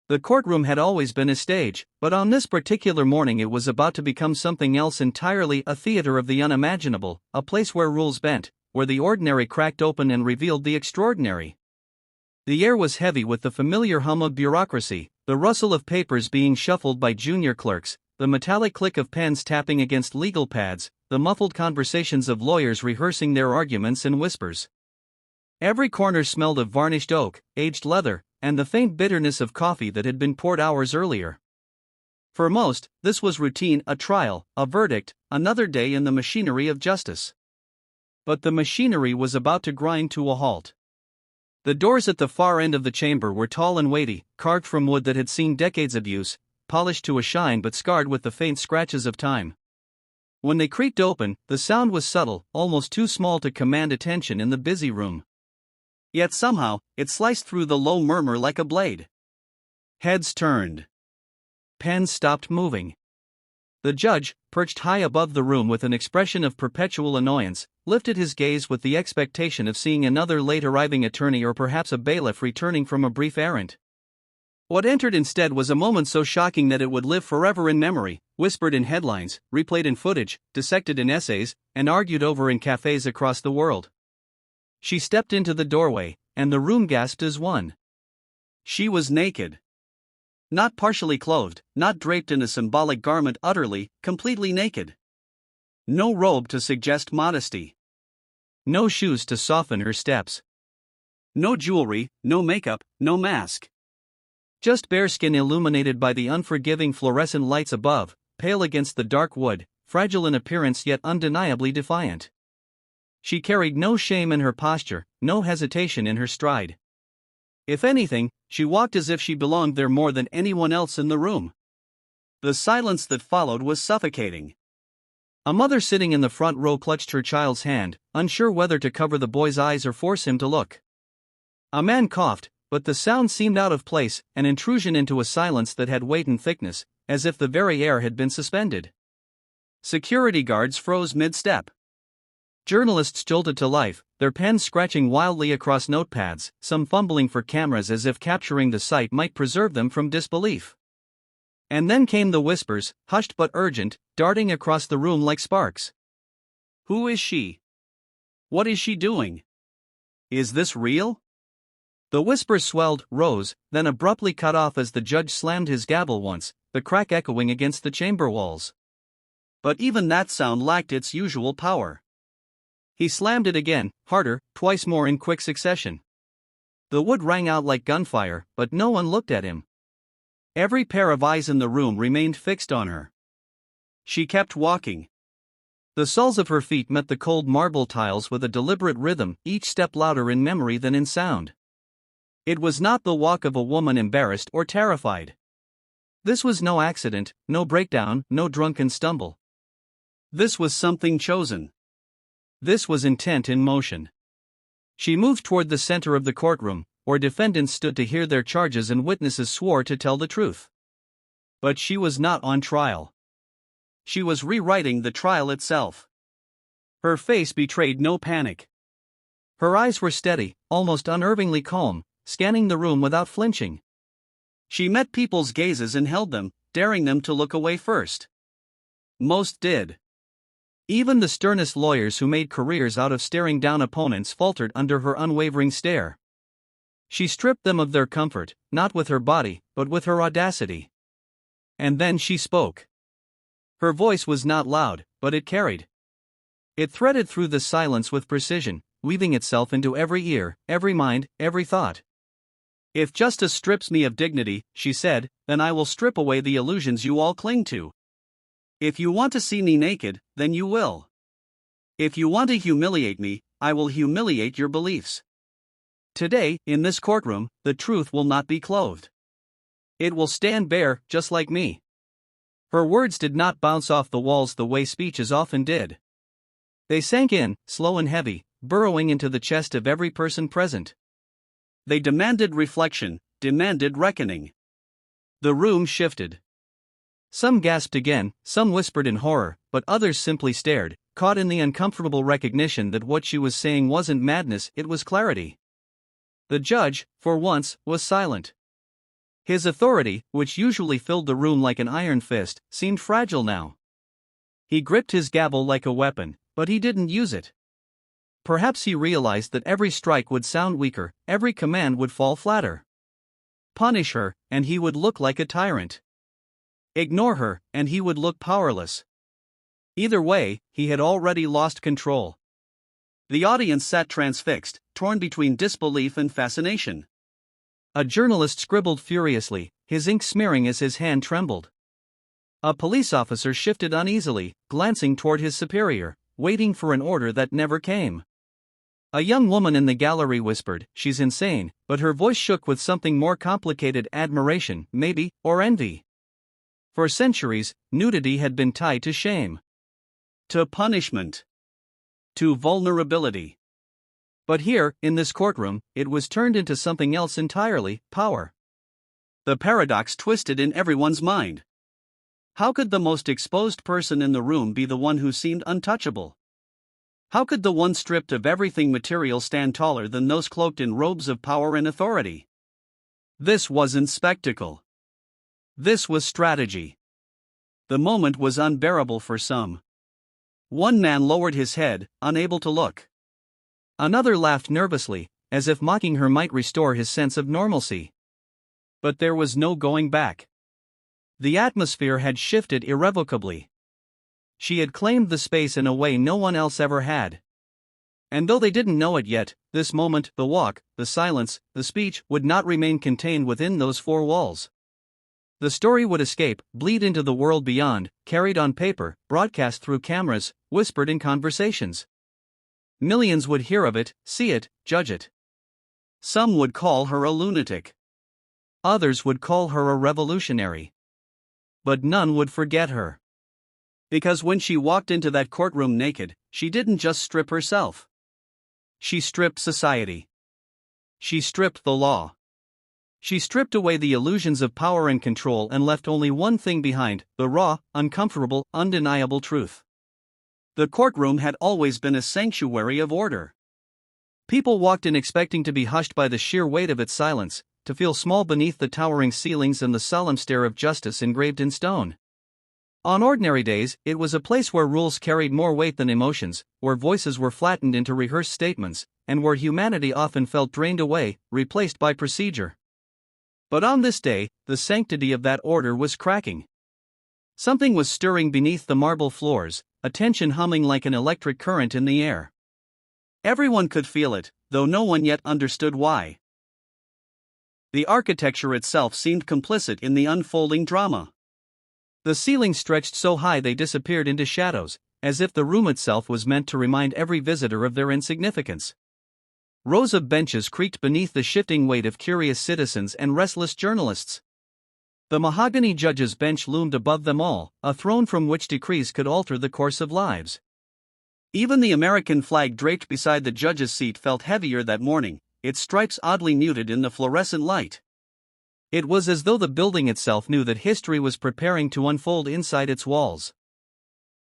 The courtroom had always been a stage, but on this particular morning it was about to become something else entirely, a theater of the unimaginable, a place where rules bent, where the ordinary cracked open and revealed the extraordinary. The air was heavy with the familiar hum of bureaucracy, the rustle of papers being shuffled by junior clerks, the metallic click of pens tapping against legal pads, the muffled conversations of lawyers rehearsing their arguments in whispers. Every corner smelled of varnished oak, aged leather, and the faint bitterness of coffee that had been poured hours earlier. For most, this was routine, a trial, a verdict, another day in the machinery of justice. But the machinery was about to grind to a halt. The doors at the far end of the chamber were tall and weighty, carved from wood that had seen decades of use, polished to a shine but scarred with the faint scratches of time. When they creaked open, the sound was subtle, almost too small to command attention in the busy room. Yet somehow, it sliced through the low murmur like a blade. Heads turned. Pens stopped moving. The judge, perched high above the room with an expression of perpetual annoyance, lifted his gaze with the expectation of seeing another late-arriving attorney or perhaps a bailiff returning from a brief errand. What entered instead was a moment so shocking that it would live forever in memory, whispered in headlines, replayed in footage, dissected in essays, and argued over in cafes across the world. She stepped into the doorway, and the room gasped as one. She was naked. Not partially clothed, not draped in a symbolic garment, utterly, completely naked. No robe to suggest modesty. No shoes to soften her steps. No jewelry, no makeup, no mask. Just bare skin illuminated by the unforgiving fluorescent lights above, pale against the dark wood, fragile in appearance yet undeniably defiant. She carried no shame in her posture, no hesitation in her stride. If anything, she walked as if she belonged there more than anyone else in the room. The silence that followed was suffocating. A mother sitting in the front row clutched her child's hand, unsure whether to cover the boy's eyes or force him to look. A man coughed, but the sound seemed out of place, an intrusion into a silence that had weight and thickness, as if the very air had been suspended. Security guards froze mid-step. Journalists jolted to life, their pens scratching wildly across notepads, some fumbling for cameras as if capturing the sight might preserve them from disbelief. And then came the whispers, hushed but urgent, darting across the room like sparks. Who is she? What is she doing? Is this real? The whispers swelled, rose, then abruptly cut off as the judge slammed his gavel once, the crack echoing against the chamber walls. But even that sound lacked its usual power. He slammed it again, harder, twice more in quick succession. The wood rang out like gunfire, but no one looked at him. Every pair of eyes in the room remained fixed on her. She kept walking. The soles of her feet met the cold marble tiles with a deliberate rhythm, each step louder in memory than in sound. It was not the walk of a woman embarrassed or terrified. This was no accident, no breakdown, no drunken stumble. This was something chosen. This was intent in motion. She moved toward the center of the courtroom, where defendants stood to hear their charges and witnesses swore to tell the truth. But she was not on trial. She was rewriting the trial itself. Her face betrayed no panic. Her eyes were steady, almost unnervingly calm, scanning the room without flinching. She met people's gazes and held them, daring them to look away first. Most did. Even the sternest lawyers who made careers out of staring down opponents faltered under her unwavering stare. She stripped them of their comfort, not with her body, but with her audacity. And then she spoke. Her voice was not loud, but it carried. It threaded through the silence with precision, weaving itself into every ear, every mind, every thought. If justice strips me of dignity, she said, then I will strip away the illusions you all cling to. If you want to see me naked, then you will. If you want to humiliate me, I will humiliate your beliefs. Today, in this courtroom, the truth will not be clothed. It will stand bare, just like me. Her words did not bounce off the walls the way speeches often did. They sank in, slow and heavy, burrowing into the chest of every person present. They demanded reflection, demanded reckoning. The room shifted. Some gasped again, some whispered in horror, but others simply stared, caught in the uncomfortable recognition that what she was saying wasn't madness, it was clarity. The judge, for once, was silent. His authority, which usually filled the room like an iron fist, seemed fragile now. He gripped his gavel like a weapon, but he didn't use it. Perhaps he realized that every strike would sound weaker, every command would fall flatter. Punish her, and he would look like a tyrant. Ignore her, and he would look powerless. Either way, he had already lost control. The audience sat transfixed, torn between disbelief and fascination. A journalist scribbled furiously, his ink smearing as his hand trembled. A police officer shifted uneasily, glancing toward his superior, waiting for an order that never came. A young woman in the gallery whispered, "She's insane," but her voice shook with something more complicated: admiration, maybe, or envy. For centuries, nudity had been tied to shame, to punishment, to vulnerability. But here, in this courtroom, it was turned into something else entirely: power. The paradox twisted in everyone's mind. How could the most exposed person in the room be the one who seemed untouchable? How could the one stripped of everything material stand taller than those cloaked in robes of power and authority? This wasn't spectacle. This was strategy. The moment was unbearable for some. One man lowered his head, unable to look. Another laughed nervously, as if mocking her might restore his sense of normalcy. But there was no going back. The atmosphere had shifted irrevocably. She had claimed the space in a way no one else ever had. And though they didn't know it yet, this moment, the walk, the silence, the speech, would not remain contained within those four walls. The story would escape, bleed into the world beyond, carried on paper, broadcast through cameras, whispered in conversations. Millions would hear of it, see it, judge it. Some would call her a lunatic. Others would call her a revolutionary. But none would forget her. Because when she walked into that courtroom naked, she didn't just strip herself. She stripped society. She stripped the law. She stripped away the illusions of power and control and left only one thing behind: the raw, uncomfortable, undeniable truth. The courtroom had always been a sanctuary of order. People walked in expecting to be hushed by the sheer weight of its silence, to feel small beneath the towering ceilings and the solemn stare of justice engraved in stone. On ordinary days, it was a place where rules carried more weight than emotions, where voices were flattened into rehearsed statements, and where humanity often felt drained away, replaced by procedure. But on this day, the sanctity of that order was cracking. Something was stirring beneath the marble floors, a tension humming like an electric current in the air. Everyone could feel it, though no one yet understood why. The architecture itself seemed complicit in the unfolding drama. The ceilings stretched so high they disappeared into shadows, as if the room itself was meant to remind every visitor of their insignificance. Rows of benches creaked beneath the shifting weight of curious citizens and restless journalists. The mahogany judge's bench loomed above them all, a throne from which decrees could alter the course of lives. Even the American flag draped beside the judge's seat felt heavier that morning, its stripes oddly muted in the fluorescent light. It was as though the building itself knew that history was preparing to unfold inside its walls.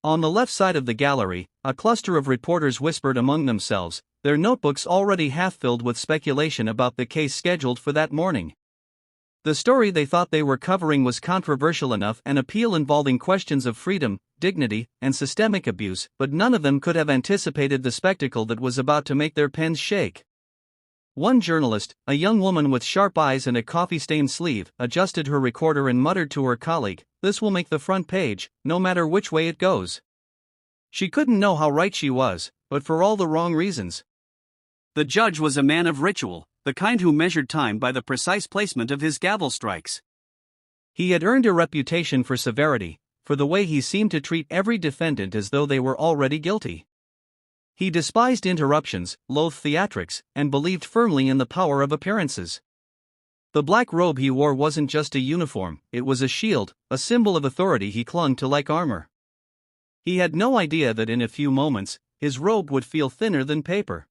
On the left side of the gallery, a cluster of reporters whispered among themselves, their notebooks already half-filled with speculation about the case scheduled for that morning. The story they thought they were covering was controversial enough, an appeal involving questions of freedom, dignity, and systemic abuse, but none of them could have anticipated the spectacle that was about to make their pens shake. One journalist, a young woman with sharp eyes and a coffee-stained sleeve, adjusted her recorder and muttered to her colleague, "This will make the front page, no matter which way it goes." She couldn't know how right she was, but for all the wrong reasons. The judge was a man of ritual, the kind who measured time by the precise placement of his gavel strikes. He had earned a reputation for severity, for the way he seemed to treat every defendant as though they were already guilty. He despised interruptions, loathed theatrics, and believed firmly in the power of appearances. The black robe he wore wasn't just a uniform, it was a shield, a symbol of authority he clung to like armor. He had no idea that in a few moments, his robe would feel thinner than paper.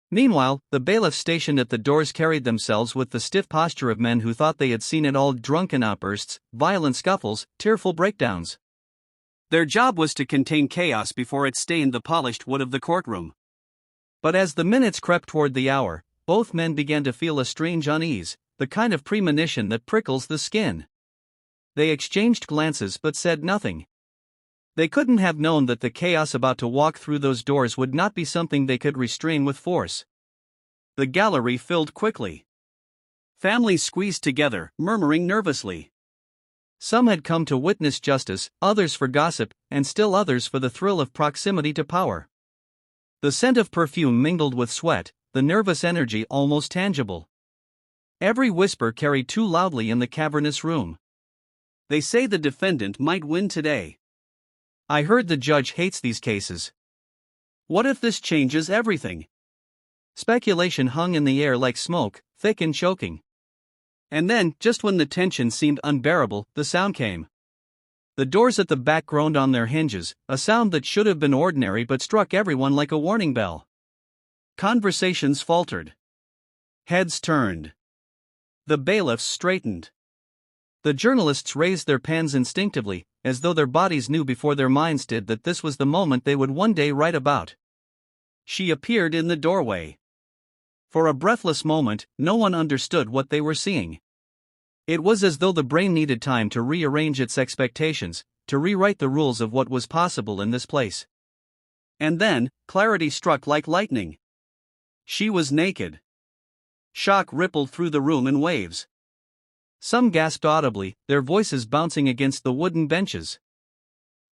Meanwhile, the bailiffs stationed at the doors carried themselves with the stiff posture of men who thought they had seen it all: drunken outbursts, violent scuffles, tearful breakdowns. Their job was to contain chaos before it stained the polished wood of the courtroom. But as the minutes crept toward the hour, both men began to feel a strange unease, the kind of premonition that prickles the skin. They exchanged glances but said nothing. They couldn't have known that the chaos about to walk through those doors would not be something they could restrain with force. The gallery filled quickly. Families squeezed together, murmuring nervously. Some had come to witness justice, others for gossip, and still others for the thrill of proximity to power. The scent of perfume mingled with sweat, the nervous energy almost tangible. Every whisper carried too loudly in the cavernous room. They say the defendant might win today. I heard the judge hates these cases. What if this changes everything? Speculation hung in the air like smoke, thick and choking. And then, just when the tension seemed unbearable, the sound came. The doors at the back groaned on their hinges, a sound that should have been ordinary but struck everyone like a warning bell. Conversations faltered. Heads turned. The bailiffs straightened. The journalists raised their pens instinctively, as though their bodies knew before their minds did that this was the moment they would one day write about. She appeared in the doorway. For a breathless moment, no one understood what they were seeing. It was as though the brain needed time to rearrange its expectations, to rewrite the rules of what was possible in this place. And then, clarity struck like lightning. She was naked. Shock rippled through the room in waves. Some gasped audibly, their voices bouncing against the wooden benches.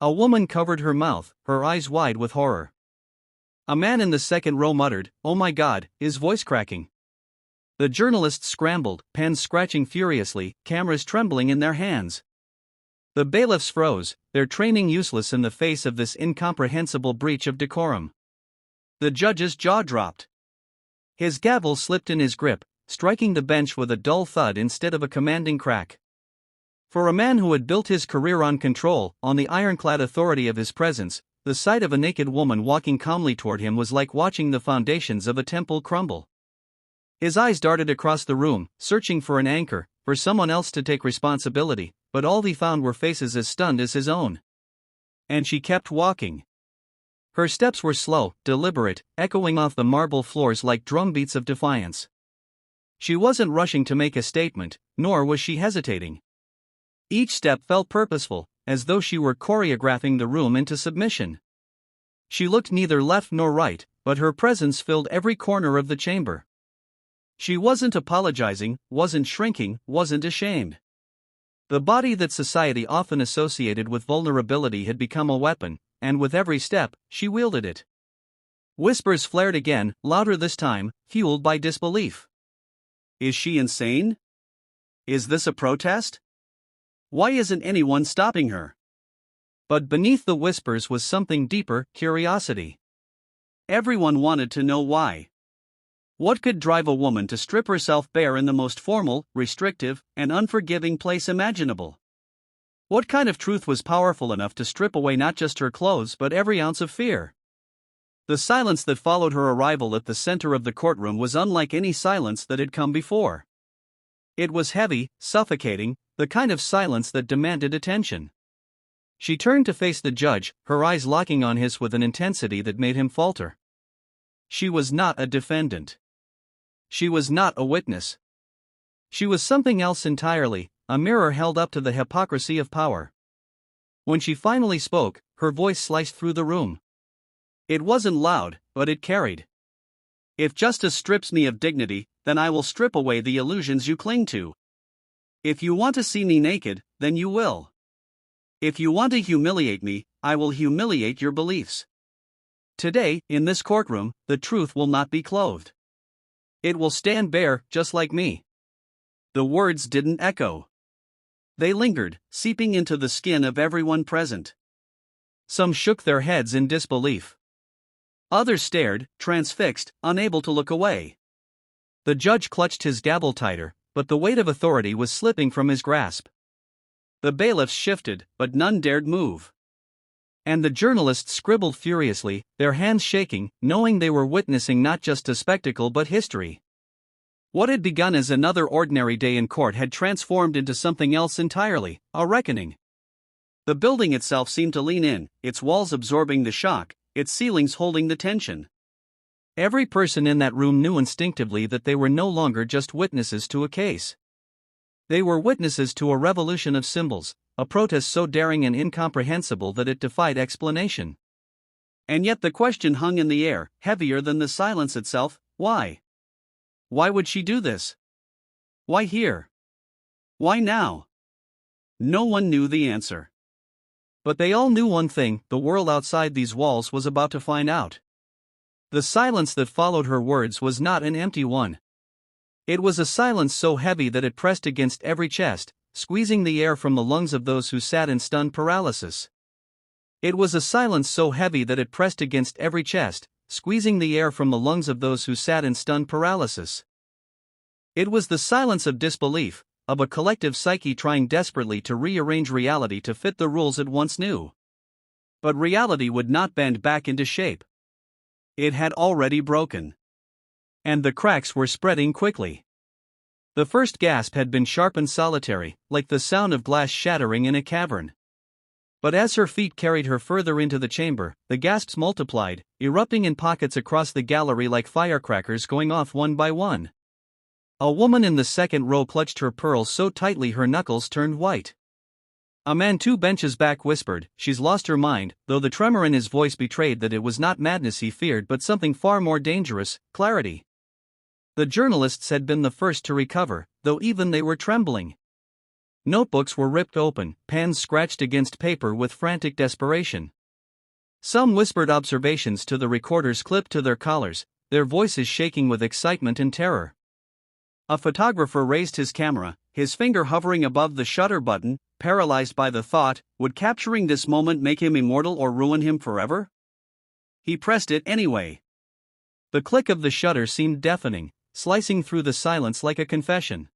A woman covered her mouth, her eyes wide with horror. A man in the second row muttered, "Oh my God," his voice cracking. The journalists scrambled, pens scratching furiously, cameras trembling in their hands. The bailiffs froze, their training useless in the face of this incomprehensible breach of decorum. The judge's jaw dropped. His gavel slipped in his grip, striking the bench with a dull thud instead of a commanding crack. For a man who had built his career on control, on the ironclad authority of his presence, the sight of a naked woman walking calmly toward him was like watching the foundations of a temple crumble. His eyes darted across the room, searching for an anchor, for someone else to take responsibility, but all he found were faces as stunned as his own. And she kept walking. Her steps were slow, deliberate, echoing off the marble floors like drumbeats of defiance. She wasn't rushing to make a statement, nor was she hesitating. Each step felt purposeful, as though she were choreographing the room into submission. She looked neither left nor right, but her presence filled every corner of the chamber. She wasn't apologizing, wasn't shrinking, wasn't ashamed. The body that society often associated with vulnerability had become a weapon, and with every step, she wielded it. Whispers flared again, louder this time, fueled by disbelief. Is she insane? Is this a protest? Why isn't anyone stopping her? But beneath the whispers was something deeper, curiosity. Everyone wanted to know why. What could drive a woman to strip herself bare in the most formal, restrictive, and unforgiving place imaginable? What kind of truth was powerful enough to strip away not just her clothes but every ounce of fear? The silence that followed her arrival at the center of the courtroom was unlike any silence that had come before. It was heavy, suffocating, the kind of silence that demanded attention. She turned to face the judge, her eyes locking on his with an intensity that made him falter. She was not a defendant. She was not a witness. She was something else entirely, a mirror held up to the hypocrisy of power. When she finally spoke, her voice sliced through the room. It wasn't loud, but it carried. If justice strips me of dignity, then I will strip away the illusions you cling to. If you want to see me naked, then you will. If you want to humiliate me, I will humiliate your beliefs. Today, in this courtroom, the truth will not be clothed. It will stand bare, just like me. The words didn't echo. They lingered, seeping into the skin of everyone present. Some shook their heads in disbelief. Others stared, transfixed, unable to look away. The judge clutched his gavel tighter, but the weight of authority was slipping from his grasp. The bailiffs shifted, but none dared move. And the journalists scribbled furiously, their hands shaking, knowing they were witnessing not just a spectacle but history. What had begun as another ordinary day in court had transformed into something else entirely, a reckoning. The building itself seemed to lean in, its walls absorbing the shock, its ceilings holding the tension. Every person in that room knew instinctively that they were no longer just witnesses to a case. They were witnesses to a revolution of symbols, a protest so daring and incomprehensible that it defied explanation. And yet the question hung in the air, heavier than the silence itself: why? Why would she do this? Why here? Why now? No one knew the answer. But they all knew one thing: the world outside these walls was about to find out. The silence that followed her words was not an empty one. It was a silence so heavy that it pressed against every chest, squeezing the air from the lungs of those who sat in stunned paralysis. It was a silence so heavy that it pressed against every chest, squeezing the air from the lungs of those who sat in stunned paralysis. It was the silence of disbelief, of a collective psyche trying desperately to rearrange reality to fit the rules it once knew. But reality would not bend back into shape. It had already broken. And the cracks were spreading quickly. The first gasp had been sharp and solitary, like the sound of glass shattering in a cavern. But as her feet carried her further into the chamber, the gasps multiplied, erupting in pockets across the gallery like firecrackers going off one by one. A woman in the second row clutched her pearls so tightly her knuckles turned white. A man 2 benches back whispered, "She's lost her mind," though the tremor in his voice betrayed that it was not madness he feared but something far more dangerous: clarity. The journalists had been the first to recover, though even they were trembling. Notebooks were ripped open, pens scratched against paper with frantic desperation. Some whispered observations to the recorders clipped to their collars, their voices shaking with excitement and terror. A photographer raised his camera, his finger hovering above the shutter button, paralyzed by the thought: would capturing this moment make him immortal or ruin him forever? He pressed it anyway. The click of the shutter seemed deafening, slicing through the silence like a confession.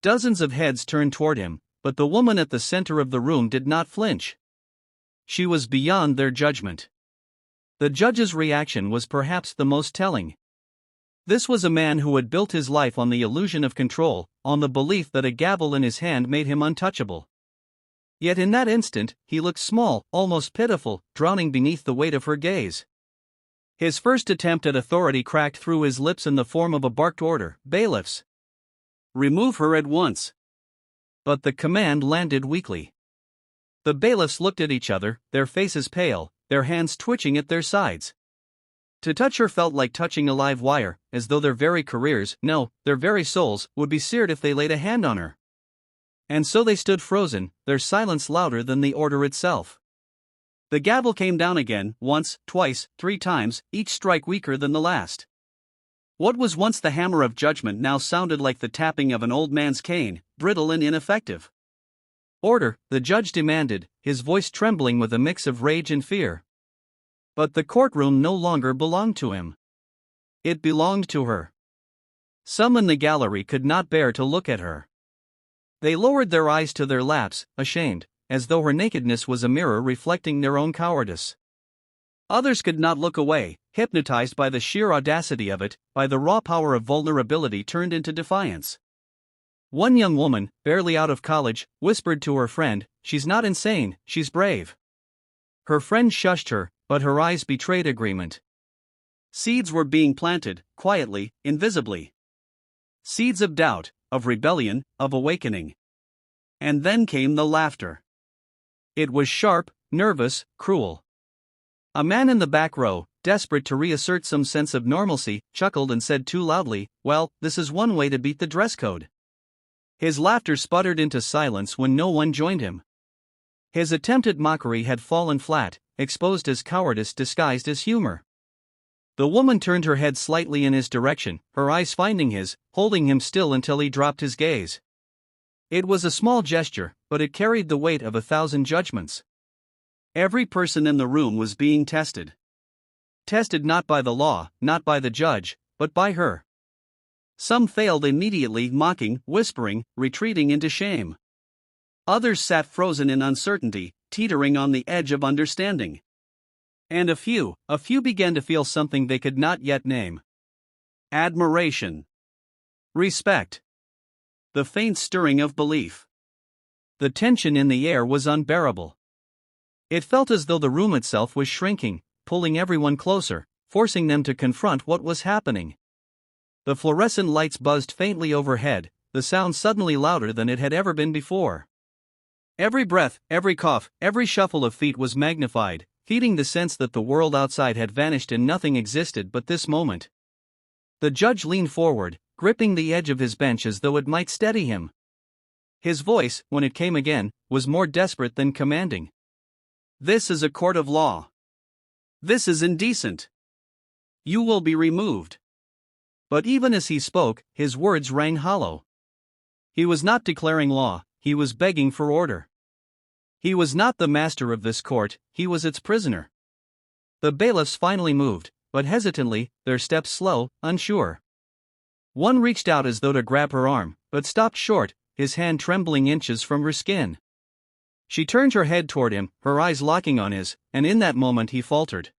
Dozens of heads turned toward him, but the woman at the center of the room did not flinch. She was beyond their judgment. The judge's reaction was perhaps the most telling. This was a man who had built his life on the illusion of control, on the belief that a gavel in his hand made him untouchable. Yet in that instant, he looked small, almost pitiful, drowning beneath the weight of her gaze. His first attempt at authority cracked through his lips in the form of a barked order: "Bailiffs! Remove her at once!" But the command landed weakly. The bailiffs looked at each other, their faces pale, their hands twitching at their sides. To touch her felt like touching a live wire, as though their very careers, no, their very souls, would be seared if they laid a hand on her. And so they stood frozen, their silence louder than the order itself. The gavel came down again, once, twice, 3 times, each strike weaker than the last. What was once the hammer of judgment now sounded like the tapping of an old man's cane, brittle and ineffective. "Order," the judge demanded, his voice trembling with a mix of rage and fear. But the courtroom no longer belonged to him. It belonged to her. Some in the gallery could not bear to look at her. They lowered their eyes to their laps, ashamed, as though her nakedness was a mirror reflecting their own cowardice. Others could not look away, hypnotized by the sheer audacity of it, by the raw power of vulnerability turned into defiance. One young woman, barely out of college, whispered to her friend, "She's not insane, she's brave." Her friend shushed her, but her eyes betrayed agreement. Seeds were being planted, quietly, invisibly. Seeds of doubt, of rebellion, of awakening. And then came the laughter. It was sharp, nervous, cruel. A man in the back row, desperate to reassert some sense of normalcy, chuckled and said too loudly, "Well, this is one way to beat the dress code." His laughter sputtered into silence when no one joined him. His attempt at mockery had fallen flat, exposed as cowardice disguised as humor. The woman turned her head slightly in his direction, her eyes finding his, holding him still until he dropped his gaze. It was a small gesture, but it carried the weight of 1,000 judgments. Every person in the room was being tested. Tested not by the law, not by the judge, but by her. Some failed immediately, mocking, whispering, retreating into shame. Others sat frozen in uncertainty, teetering on the edge of understanding. And a few began to feel something they could not yet name. Admiration. Respect. The faint stirring of belief. The tension in the air was unbearable. It felt as though the room itself was shrinking, pulling everyone closer, forcing them to confront what was happening. The fluorescent lights buzzed faintly overhead, the sound suddenly louder than it had ever been before. Every breath, every cough, every shuffle of feet was magnified, feeding the sense that the world outside had vanished and nothing existed but this moment. The judge leaned forward, gripping the edge of his bench as though it might steady him. His voice, when it came again, was more desperate than commanding. "This is a court of law. This is indecent. You will be removed." But even as he spoke, his words rang hollow. He was not declaring law, he was begging for order. He was not the master of this court, he was its prisoner. The bailiffs finally moved, but hesitantly, their steps slow, unsure. One reached out as though to grab her arm, but stopped short, his hand trembling inches from her skin. She turned her head toward him, her eyes locking on his, and in that moment he faltered.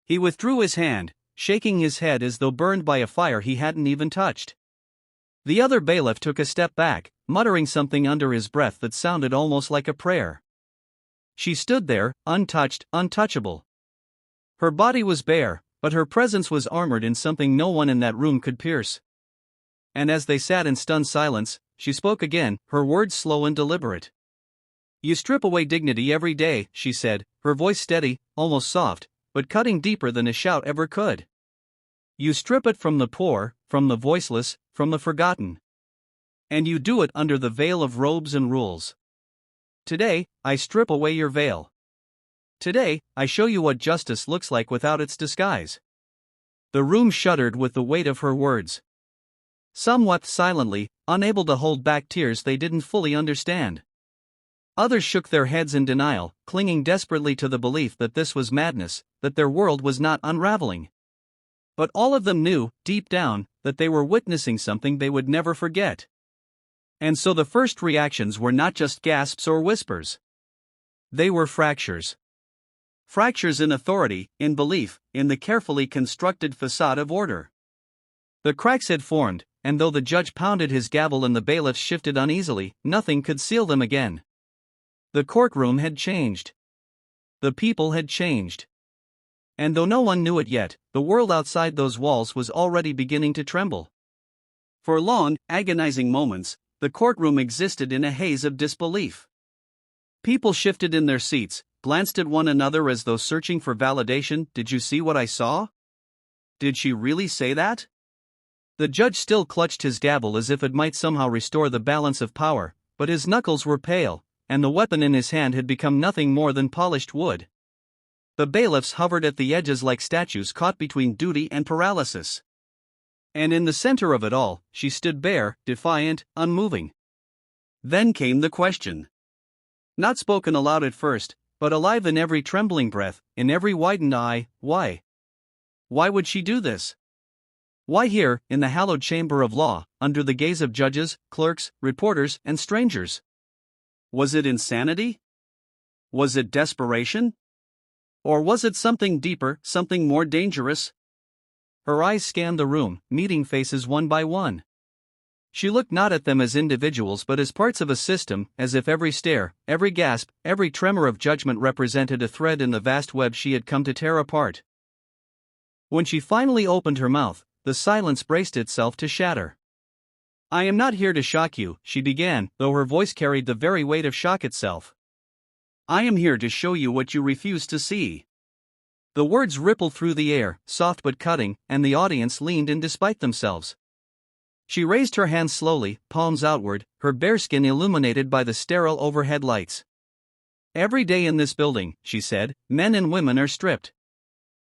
He withdrew his hand, shaking his head as though burned by a fire he hadn't even touched. The other bailiff took a step back, muttering something under his breath that sounded almost like a prayer. She stood there, untouched, untouchable. Her body was bare, but her presence was armored in something no one in that room could pierce. And as they sat in stunned silence, she spoke again, her words slow and deliberate. "You strip away dignity every day," she said, her voice steady, almost soft, but cutting deeper than a shout ever could. "You strip it from the poor, from the voiceless, from the forgotten. And you do it under the veil of robes and rules. Today, I strip away your veil. Today, I show you what justice looks like without its disguise." The room shuddered with the weight of her words. Some wept silently, unable to hold back tears they didn't fully understand. Others shook their heads in denial, clinging desperately to the belief that this was madness, that their world was not unraveling. But all of them knew, deep down, that they were witnessing something they would never forget. And so the first reactions were not just gasps or whispers. They were fractures. Fractures in authority, in belief, in the carefully constructed facade of order. The cracks had formed, and though the judge pounded his gavel and the bailiffs shifted uneasily, nothing could seal them again. The courtroom had changed. The people had changed. And though no one knew it yet, the world outside those walls was already beginning to tremble. For long, agonizing moments, the courtroom existed in a haze of disbelief. People shifted in their seats, glanced at one another as though searching for validation. "Did you see what I saw? Did she really say that?" The judge still clutched his gavel as if it might somehow restore the balance of power, but his knuckles were pale, and the weapon in his hand had become nothing more than polished wood. The bailiffs hovered at the edges like statues caught between duty and paralysis. And in the center of it all, she stood bare, defiant, unmoving. Then came the question. Not spoken aloud at first, but alive in every trembling breath, in every widened eye. Why? Why would she do this? Why here, in the hallowed chamber of law, under the gaze of judges, clerks, reporters, and strangers? Was it insanity? Was it desperation? Or was it something deeper, something more dangerous? Her eyes scanned the room, meeting faces one by one. She looked not at them as individuals but as parts of a system, as if every stare, every gasp, every tremor of judgment represented a thread in the vast web she had come to tear apart. When she finally opened her mouth, the silence braced itself to shatter. "I am not here to shock you," she began, though her voice carried the very weight of shock itself. "I am here to show you what you refuse to see." The words rippled through the air, soft but cutting, and the audience leaned in despite themselves. She raised her hands slowly, palms outward, her bare skin illuminated by the sterile overhead lights. "Every day in this building," she said, "men and women are stripped.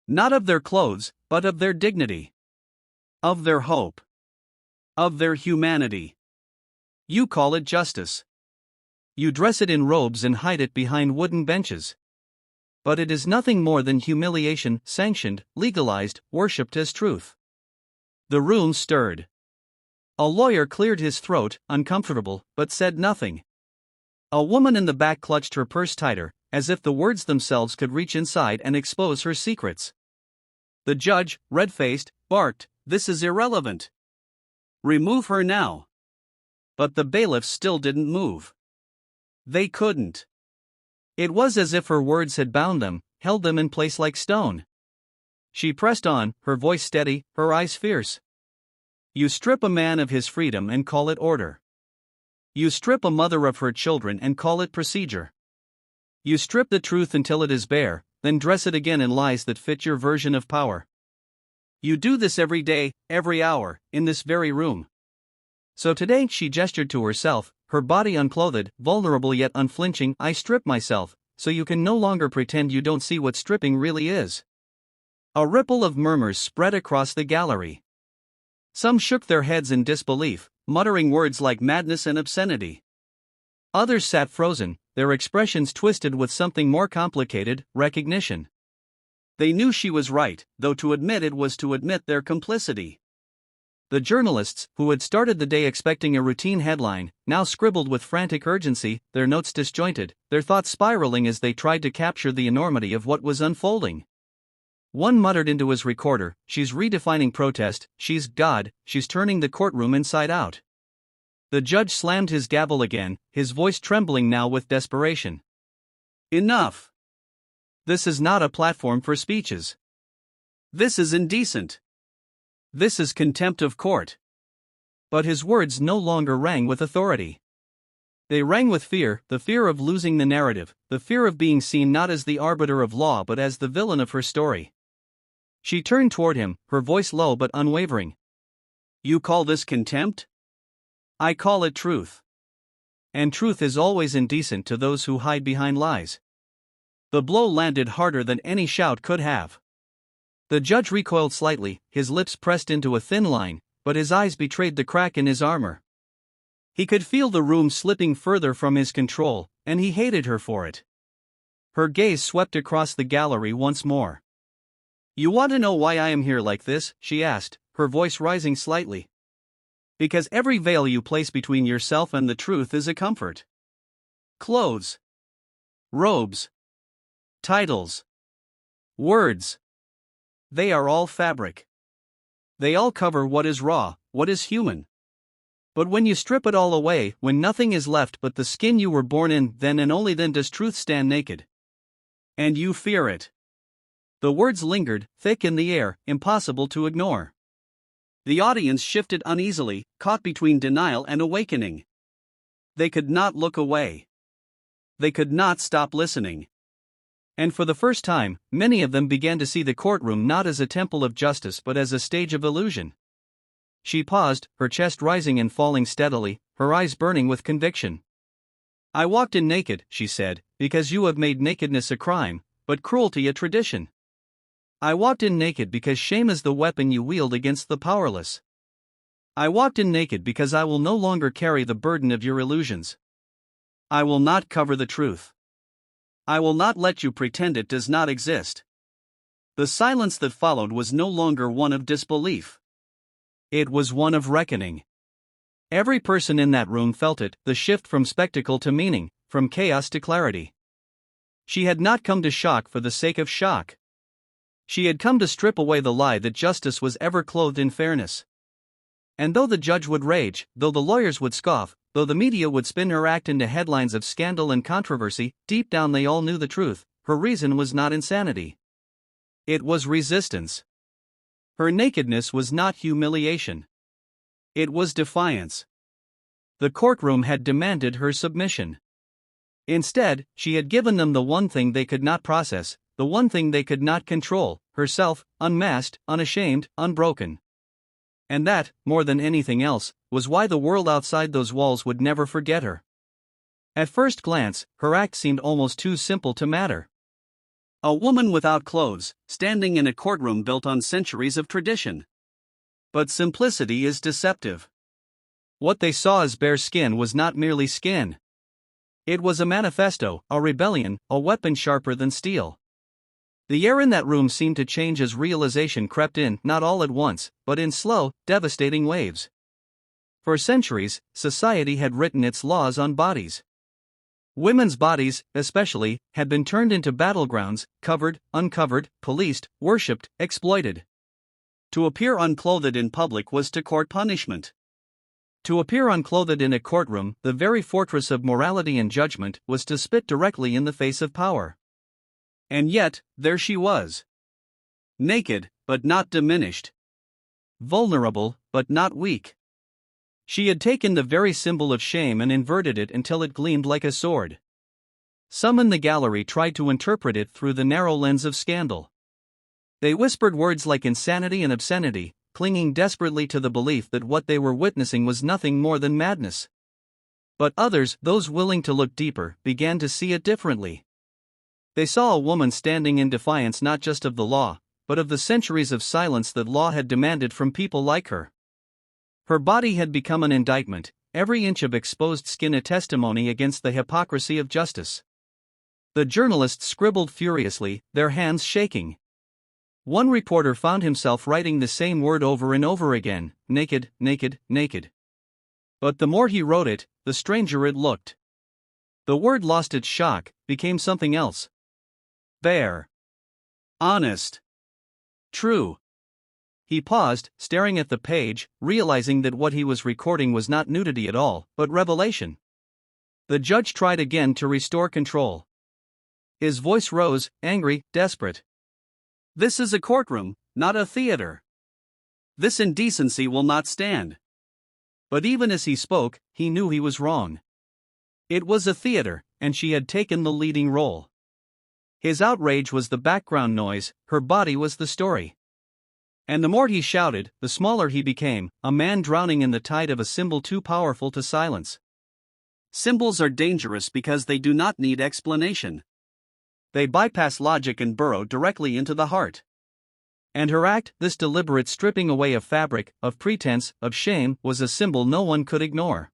Not of their clothes, but of their dignity. Of their hope. Of their humanity. You call it justice. You dress it in robes and hide it behind wooden benches. But it is nothing more than humiliation, sanctioned, legalized, worshipped as truth." The room stirred. A lawyer cleared his throat, uncomfortable, but said nothing. A woman in the back clutched her purse tighter, as if the words themselves could reach inside and expose her secrets. The judge, red-faced, barked, "This is irrelevant. Remove her now." But the bailiffs still didn't move. They couldn't. It was as if her words had bound them, held them in place like stone. She pressed on, her voice steady, her eyes fierce. You strip a man of his freedom and call it order. You strip a mother of her children and call it procedure. You strip the truth until it is bare, then dress it again in lies that fit your version of power. You do this every day, every hour, in this very room. So today, she gestured to herself, her body unclothed, vulnerable yet unflinching. I strip myself, so you can no longer pretend you don't see what stripping really is. A ripple of murmurs spread across the gallery. Some shook their heads in disbelief, muttering words like madness and obscenity. Others sat frozen, their expressions twisted with something more complicated, recognition. They knew she was right, though to admit it was to admit their complicity. The journalists, who had started the day expecting a routine headline, now scribbled with frantic urgency, their notes disjointed, their thoughts spiraling as they tried to capture the enormity of what was unfolding. One muttered into his recorder, "She's redefining protest, she's God, she's turning the courtroom inside out." The judge slammed his gavel again, his voice trembling now with desperation. Enough! This is not a platform for speeches. This is indecent. This is contempt of court. But his words no longer rang with authority. They rang with fear, the fear of losing the narrative, the fear of being seen not as the arbiter of law but as the villain of her story. She turned toward him, her voice low but unwavering. You call this contempt? I call it truth. And truth is always indecent to those who hide behind lies. The blow landed harder than any shout could have. The judge recoiled slightly, his lips pressed into a thin line, but his eyes betrayed the crack in his armor. He could feel the room slipping further from his control, and he hated her for it. Her gaze swept across the gallery once more. You want to know why I am here like this? She asked, her voice rising slightly. Because every veil you place between yourself and the truth is a comfort. Clothes. Robes. Titles. Words. They are all fabric. They all cover what is raw, what is human. But when you strip it all away, when nothing is left but the skin you were born in, then and only then does truth stand naked. And you fear it. The words lingered, thick in the air, impossible to ignore. The audience shifted uneasily, caught between denial and awakening. They could not look away. They could not stop listening. And for the first time, many of them began to see the courtroom not as a temple of justice but as a stage of illusion. She paused, her chest rising and falling steadily, her eyes burning with conviction. I walked in naked, she said, because you have made nakedness a crime, but cruelty a tradition. I walked in naked because shame is the weapon you wield against the powerless. I walked in naked because I will no longer carry the burden of your illusions. I will not cover the truth. I will not let you pretend it does not exist. The silence that followed was no longer one of disbelief. It was one of reckoning. Every person in that room felt it, the shift from spectacle to meaning, from chaos to clarity. She had not come to shock for the sake of shock. She had come to strip away the lie that justice was ever clothed in fairness. And though the judge would rage, though the lawyers would scoff, though the media would spin her act into headlines of scandal and controversy, deep down they all knew the truth. Her reason was not insanity. It was resistance. Her nakedness was not humiliation. It was defiance. The courtroom had demanded her submission. Instead, she had given them the one thing they could not process, the one thing they could not control, herself, unmasked, unashamed, unbroken. And that, more than anything else, was why the world outside those walls would never forget her. At first glance, her act seemed almost too simple to matter. A woman without clothes, standing in a courtroom built on centuries of tradition. But simplicity is deceptive. What they saw as bare skin was not merely skin. It was a manifesto, a rebellion, a weapon sharper than steel. The air in that room seemed to change as realization crept in, not all at once, but in slow, devastating waves. For centuries, society had written its laws on bodies. Women's bodies, especially, had been turned into battlegrounds, covered, uncovered, policed, worshipped, exploited. To appear unclothed in public was to court punishment. To appear unclothed in a courtroom, the very fortress of morality and judgment, was to spit directly in the face of power. And yet, there she was. Naked, but not diminished. Vulnerable, but not weak. She had taken the very symbol of shame and inverted it until it gleamed like a sword. Some in the gallery tried to interpret it through the narrow lens of scandal. They whispered words like insanity and obscenity, clinging desperately to the belief that what they were witnessing was nothing more than madness. But others, those willing to look deeper, began to see it differently. They saw a woman standing in defiance not just of the law, but of the centuries of silence that law had demanded from people like her. Her body had become an indictment, every inch of exposed skin a testimony against the hypocrisy of justice. The journalists scribbled furiously, their hands shaking. One reporter found himself writing the same word over and over again, naked, naked, naked. But the more he wrote it, the stranger it looked. The word lost its shock, became something else. Bare. Honest. True. He paused, staring at the page, realizing that what he was recording was not nudity at all, but revelation. The judge tried again to restore control. His voice rose, angry, desperate. This is a courtroom, not a theater. This indecency will not stand. But even as he spoke, he knew he was wrong. It was a theater, and she had taken the leading role. His outrage was the background noise, her body was the story. And the more he shouted, the smaller he became, a man drowning in the tide of a symbol too powerful to silence. Symbols are dangerous because they do not need explanation. They bypass logic and burrow directly into the heart. And her act, this deliberate stripping away of fabric, of pretense, of shame, was a symbol no one could ignore.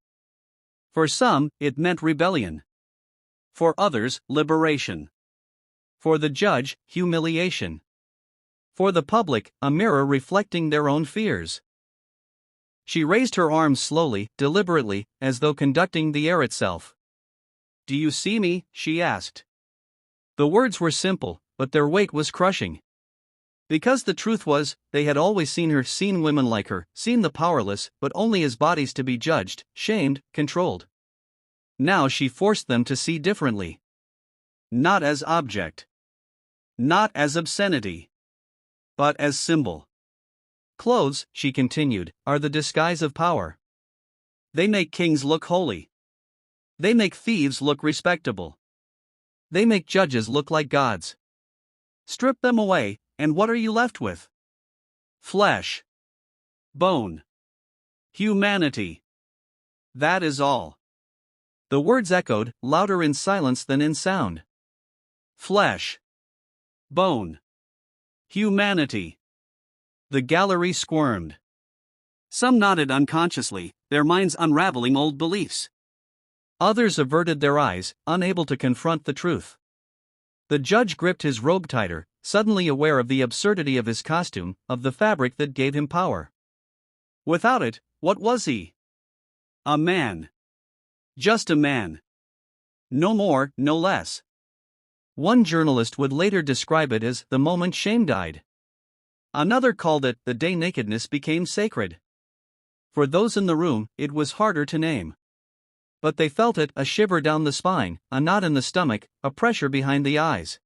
For some, it meant rebellion. For others, liberation. For the judge, humiliation. For the public, a mirror reflecting their own fears. She raised her arms slowly, deliberately, as though conducting the air itself. "Do you see me?" she asked. The words were simple, but their weight was crushing. Because the truth was, they had always seen her, seen women like her, seen the powerless, but only as bodies to be judged, shamed, controlled. Now she forced them to see differently. Not as object. Not as obscenity. But as symbol. Clothes, she continued, are the disguise of power. They make kings look holy. They make thieves look respectable. They make judges look like gods. Strip them away, and what are you left with? Flesh. Bone. Humanity. That is all. The words echoed, louder in silence than in sound. Flesh. Bone. Humanity. The gallery squirmed. Some nodded unconsciously, their minds unraveling old beliefs. Others averted their eyes, unable to confront the truth. The judge gripped his robe tighter, suddenly aware of the absurdity of his costume, of the fabric that gave him power. Without it, what was he? A man. Just a man. No more, no less. One journalist would later describe it as the moment shame died. Another called it the day nakedness became sacred. For those in the room, it was harder to name. But they felt it, a shiver down the spine, a knot in the stomach, a pressure behind the eyes.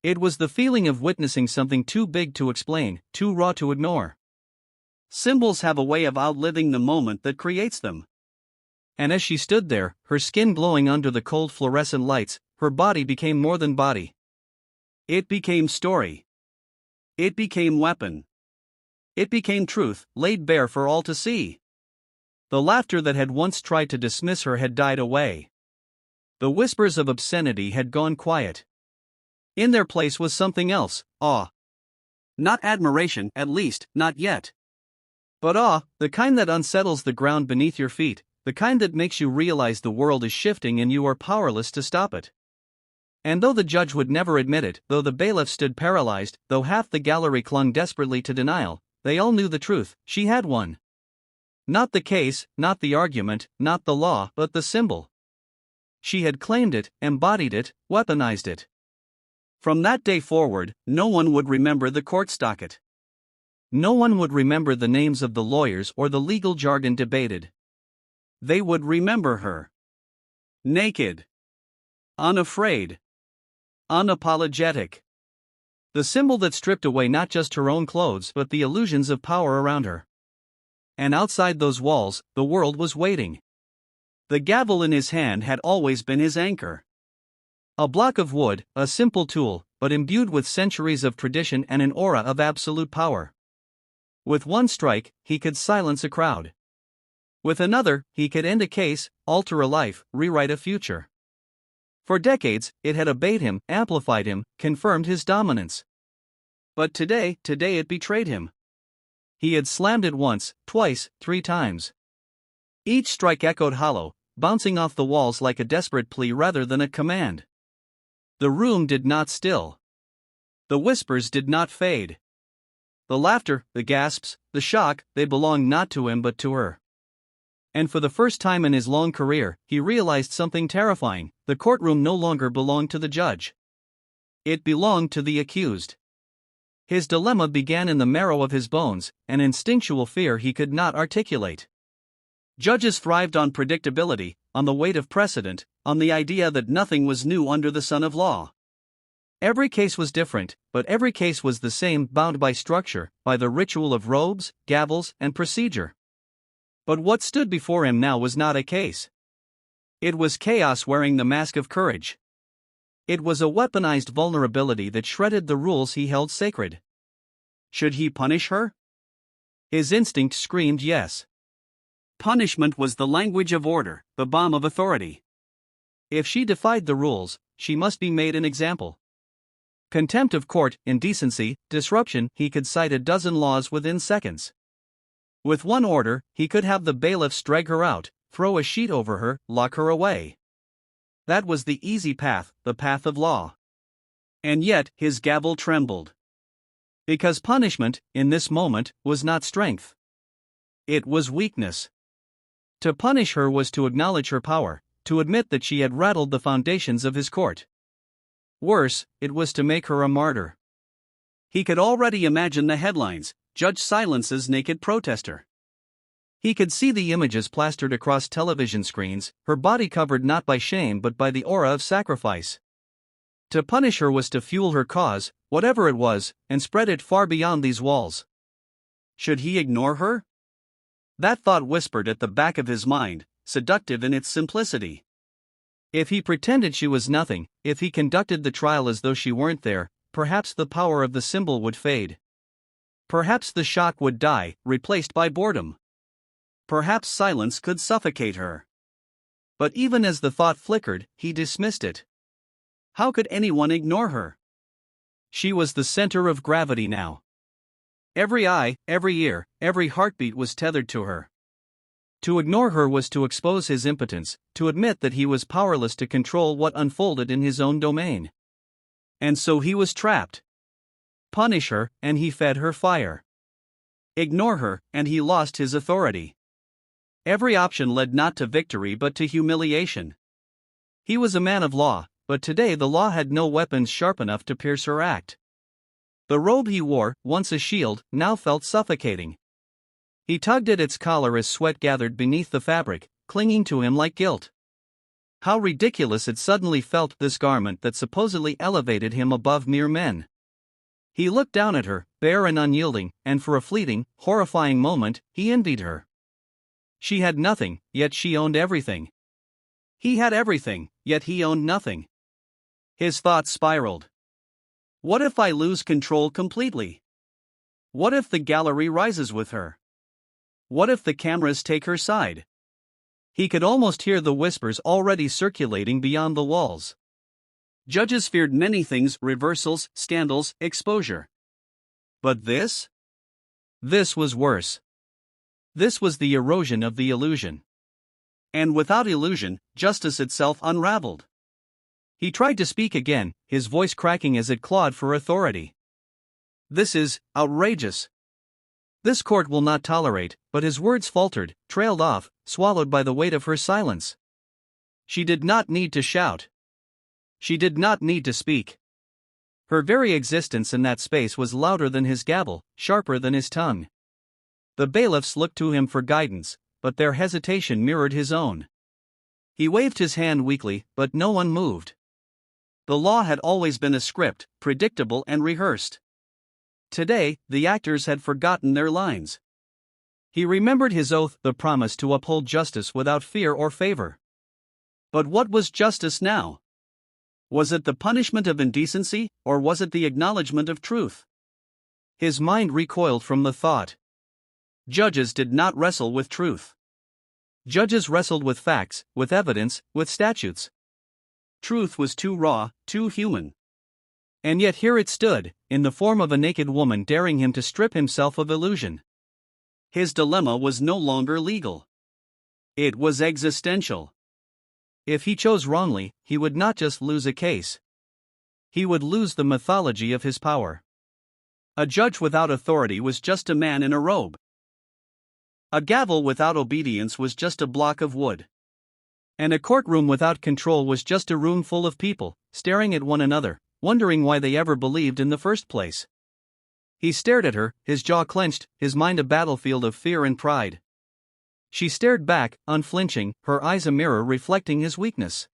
It was the feeling of witnessing something too big to explain, too raw to ignore. Symbols have a way of outliving the moment that creates them. And as she stood there, her skin glowing under the cold fluorescent lights, her body became more than body. It became story. It became weapon. It became truth, laid bare for all to see. The laughter that had once tried to dismiss her had died away. The whispers of obscenity had gone quiet. In their place was something else, awe. Not admiration, at least, not yet. But awe, the kind that unsettles the ground beneath your feet, the kind that makes you realize the world is shifting and you are powerless to stop it. And though the judge would never admit it, though the bailiff stood paralyzed, though half the gallery clung desperately to denial, they all knew the truth, she had won. Not the case, not the argument, not the law, but the symbol. She had claimed it, embodied it, weaponized it. From that day forward, no one would remember the court docket. No one would remember the names of the lawyers or the legal jargon debated. They would remember her. Naked. Unafraid. Unapologetic. The symbol that stripped away not just her own clothes but the illusions of power around her. And outside those walls, the world was waiting. The gavel in his hand had always been his anchor. A block of wood, a simple tool, but imbued with centuries of tradition and an aura of absolute power. With one strike, he could silence a crowd. With another, he could end a case, alter a life, rewrite a future. For decades, it had obeyed him, amplified him, confirmed his dominance. But today it betrayed him. He had slammed it once, twice, 3 times. Each strike echoed hollow, bouncing off the walls like a desperate plea rather than a command. The room did not still. The whispers did not fade. The laughter, the gasps, the shock, they belonged not to him but to her. And for the first time in his long career, he realized something terrifying: the courtroom no longer belonged to the judge. It belonged to the accused. His dilemma began in the marrow of his bones, an instinctual fear he could not articulate. Judges thrived on predictability, on the weight of precedent, on the idea that nothing was new under the sun of law. Every case was different, but every case was the same, bound by structure, by the ritual of robes, gavels, and procedure. But what stood before him now was not a case. It was chaos wearing the mask of courage. It was a weaponized vulnerability that shredded the rules he held sacred. Should he punish her? His instinct screamed yes. Punishment was the language of order, the balm of authority. If she defied the rules, she must be made an example. Contempt of court, indecency, disruption, he could cite a dozen laws within seconds. With one order, he could have the bailiffs drag her out, throw a sheet over her, lock her away. That was the easy path, the path of law. And yet, his gavel trembled. Because punishment, in this moment, was not strength. It was weakness. To punish her was to acknowledge her power, to admit that she had rattled the foundations of his court. Worse, it was to make her a martyr. He could already imagine the headlines: "Judge silences naked protester." He could see the images plastered across television screens, her body covered not by shame but by the aura of sacrifice. To punish her was to fuel her cause, whatever it was, and spread it far beyond these walls. Should he ignore her? That thought whispered at the back of his mind, seductive in its simplicity. If he pretended she was nothing, if he conducted the trial as though she weren't there, perhaps the power of the symbol would fade. Perhaps the shock would die, replaced by boredom. Perhaps silence could suffocate her. But even as the thought flickered, he dismissed it. How could anyone ignore her? She was the center of gravity now. Every eye, every ear, every heartbeat was tethered to her. To ignore her was to expose his impotence, to admit that he was powerless to control what unfolded in his own domain. And so he was trapped. Punish her, and he fed her fire. Ignore her, and he lost his authority. Every option led not to victory but to humiliation. He was a man of law, but today the law had no weapons sharp enough to pierce her act. The robe he wore, once a shield, now felt suffocating. He tugged at its collar as sweat gathered beneath the fabric, clinging to him like guilt. How ridiculous it suddenly felt, this garment that supposedly elevated him above mere men. He looked down at her, bare and unyielding, and for a fleeting, horrifying moment, he envied her. She had nothing, yet she owned everything. He had everything, yet he owned nothing. His thoughts spiraled. What if I lose control completely? What if the gallery rises with her? What if the cameras take her side? He could almost hear the whispers already circulating beyond the walls. Judges feared many things: reversals, scandals, exposure. But this? This was worse. This was the erosion of the illusion. And without illusion, justice itself unraveled. He tried to speak again, his voice cracking as it clawed for authority. This is outrageous. This court will not tolerate, but his words faltered, trailed off, swallowed by the weight of her silence. She did not need to shout. She did not need to speak. Her very existence in that space was louder than his gavel, sharper than his tongue. The bailiffs looked to him for guidance, but their hesitation mirrored his own. He waved his hand weakly, but no one moved. The law had always been a script, predictable and rehearsed. Today, the actors had forgotten their lines. He remembered his oath, the promise to uphold justice without fear or favor. But what was justice now? Was it the punishment of indecency, or was it the acknowledgement of truth? His mind recoiled from the thought. Judges did not wrestle with truth. Judges wrestled with facts, with evidence, with statutes. Truth was too raw, too human. And yet here it stood, in the form of a naked woman daring him to strip himself of illusion. His dilemma was no longer legal. It was existential. If he chose wrongly, he would not just lose a case. He would lose the mythology of his power. A judge without authority was just a man in a robe. A gavel without obedience was just a block of wood. And a courtroom without control was just a room full of people, staring at one another, wondering why they ever believed in the first place. He stared at her, his jaw clenched, his mind a battlefield of fear and pride. She stared back, unflinching, her eyes a mirror reflecting his weakness.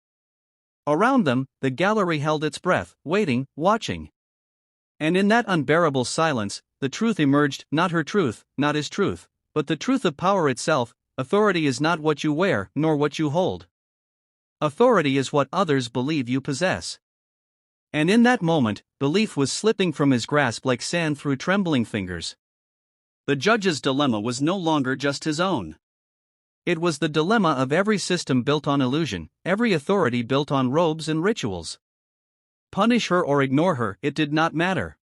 Around them, the gallery held its breath, waiting, watching. And in that unbearable silence, the truth emerged, not her truth, not his truth, but the truth of power itself. Authority is not what you wear, nor what you hold. Authority is what others believe you possess. And in that moment, belief was slipping from his grasp like sand through trembling fingers. The judge's dilemma was no longer just his own. It was the dilemma of every system built on illusion, every authority built on robes and rituals. Punish her or ignore her, it did not matter.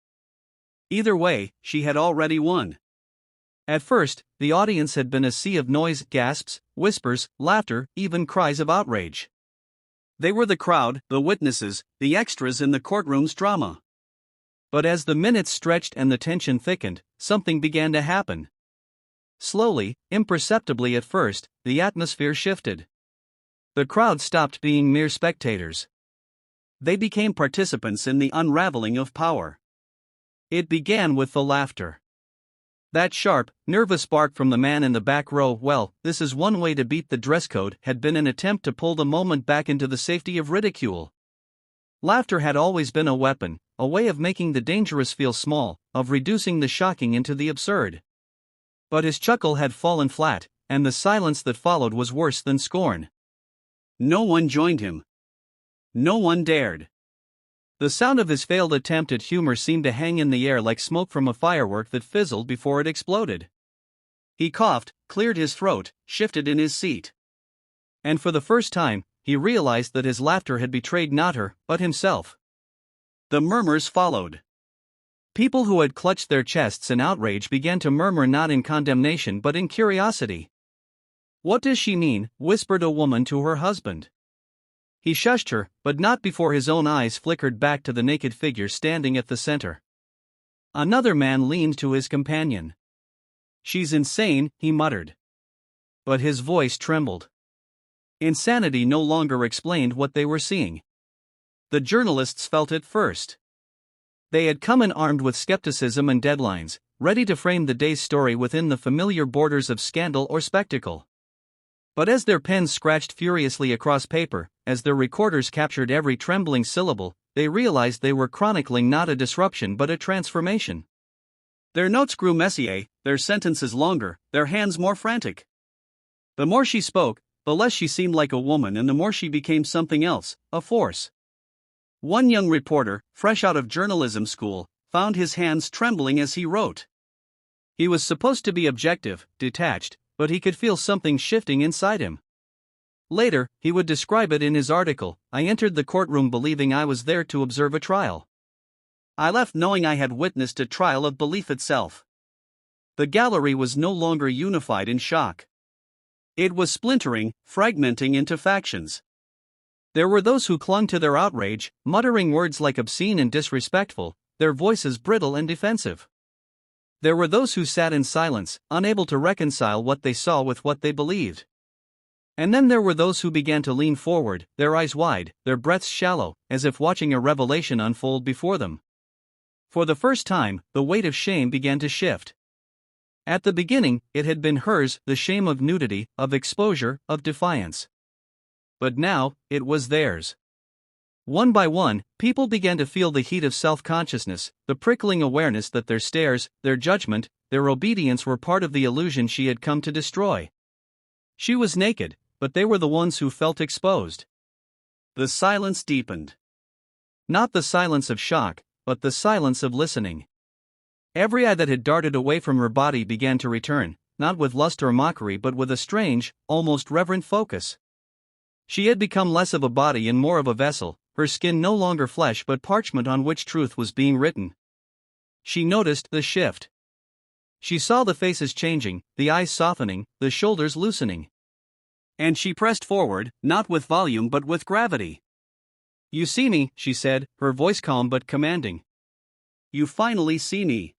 Either way, she had already won. At first, the audience had been a sea of noise, gasps, whispers, laughter, even cries of outrage. They were the crowd, the witnesses, the extras in the courtroom's drama. But as the minutes stretched and the tension thickened, something began to happen. Slowly, imperceptibly at first, the atmosphere shifted. The crowd stopped being mere spectators. They became participants in the unraveling of power. It began with the laughter. That sharp, nervous bark from the man in the back row, "Well, this is one way to beat the dress code," had been an attempt to pull the moment back into the safety of ridicule. Laughter had always been a weapon, a way of making the dangerous feel small, of reducing the shocking into the absurd. But his chuckle had fallen flat, and the silence that followed was worse than scorn. No one joined him. No one dared. The sound of his failed attempt at humor seemed to hang in the air like smoke from a firework that fizzled before it exploded. He coughed, cleared his throat, shifted in his seat. And for the first time, he realized that his laughter had betrayed not her, but himself. The murmurs followed. People who had clutched their chests in outrage began to murmur not in condemnation but in curiosity. "What does she mean?" whispered a woman to her husband. He shushed her, but not before his own eyes flickered back to the naked figure standing at the center. Another man leaned to his companion. "She's insane," he muttered. But his voice trembled. Insanity no longer explained what they were seeing. The journalists felt it first. They had come in armed with skepticism and deadlines, ready to frame the day's story within the familiar borders of scandal or spectacle. But as their pens scratched furiously across paper, as their recorders captured every trembling syllable, they realized they were chronicling not a disruption but a transformation. Their notes grew messier, their sentences longer, their hands more frantic. The more she spoke, the less she seemed like a woman and the more she became something else, a force. One young reporter, fresh out of journalism school, found his hands trembling as he wrote. He was supposed to be objective, detached, but he could feel something shifting inside him. Later, he would describe it in his article, "I entered the courtroom believing I was there to observe a trial. I left knowing I had witnessed a trial of belief itself." The gallery was no longer unified in shock. It was splintering, fragmenting into factions. There were those who clung to their outrage, muttering words like obscene and disrespectful, their voices brittle and defensive. There were those who sat in silence, unable to reconcile what they saw with what they believed. And then there were those who began to lean forward, their eyes wide, their breaths shallow, as if watching a revelation unfold before them. For the first time, the weight of shame began to shift. At the beginning, it had been hers, the shame of nudity, of exposure, of defiance. But now, it was theirs. One by one, people began to feel the heat of self-consciousness, the prickling awareness that their stares, their judgment, their obedience were part of the illusion she had come to destroy. She was naked, but they were the ones who felt exposed. The silence deepened. Not the silence of shock, but the silence of listening. Every eye that had darted away from her body began to return, not with lust or mockery but with a strange, almost reverent focus. She had become less of a body and more of a vessel, her skin no longer flesh but parchment on which truth was being written. She noticed the shift. She saw the faces changing, the eyes softening, the shoulders loosening. And she pressed forward, not with volume but with gravity. "You see me," she said, her voice calm but commanding. "You finally see me.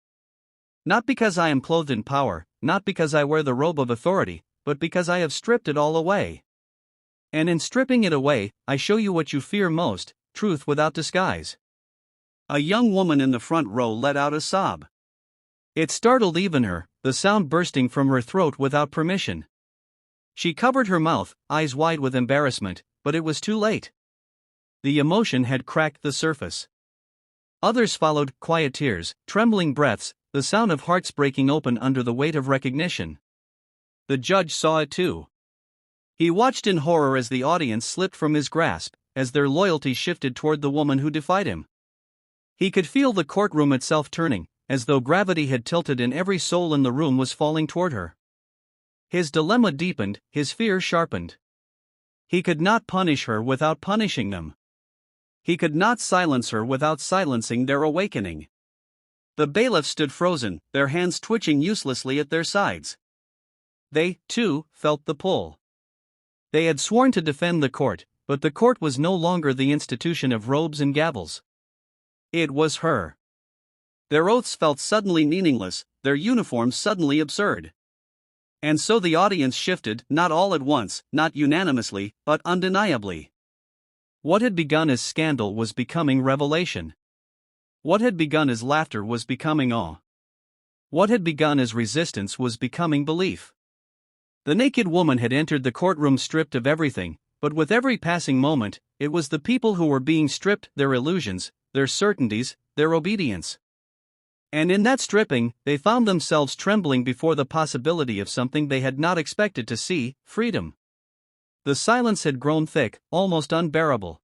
Not because I am clothed in power, not because I wear the robe of authority, but because I have stripped it all away. And in stripping it away, I show you what you fear most, truth without disguise." A young woman in the front row let out a sob. It startled even her, the sound bursting from her throat without permission. She covered her mouth, eyes wide with embarrassment, but it was too late. The emotion had cracked the surface. Others followed, quiet tears, trembling breaths, the sound of hearts breaking open under the weight of recognition. The judge saw it too. He watched in horror as the audience slipped from his grasp, as their loyalty shifted toward the woman who defied him. He could feel the courtroom itself turning, as though gravity had tilted and every soul in the room was falling toward her. His dilemma deepened, his fear sharpened. He could not punish her without punishing them. He could not silence her without silencing their awakening. The bailiffs stood frozen, their hands twitching uselessly at their sides. They, too, felt the pull. They had sworn to defend the court, but the court was no longer the institution of robes and gavels. It was her. Their oaths felt suddenly meaningless, their uniforms suddenly absurd. And so the audience shifted, not all at once, not unanimously, but undeniably. What had begun as scandal was becoming revelation. What had begun as laughter was becoming awe. What had begun as resistance was becoming belief. The naked woman had entered the courtroom stripped of everything, but with every passing moment, it was the people who were being stripped, their illusions, their certainties, their obedience. And in that stripping, they found themselves trembling before the possibility of something they had not expected to see: freedom. The silence had grown thick, almost unbearable.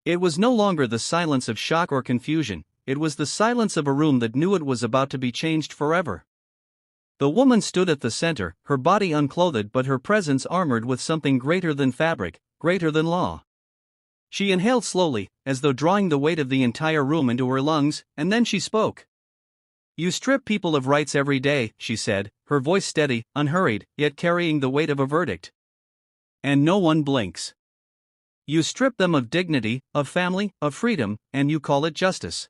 It was no longer the silence of shock or confusion, it was the silence of a room that knew it was about to be changed forever. The woman stood at the center, her body unclothed but her presence armored with something greater than fabric, greater than law. She inhaled slowly, as though drawing the weight of the entire room into her lungs, and then she spoke. "You strip people of rights every day," she said, her voice steady, unhurried, yet carrying the weight of a verdict. "And no one blinks. You strip them of dignity, of family, of freedom, and you call it justice.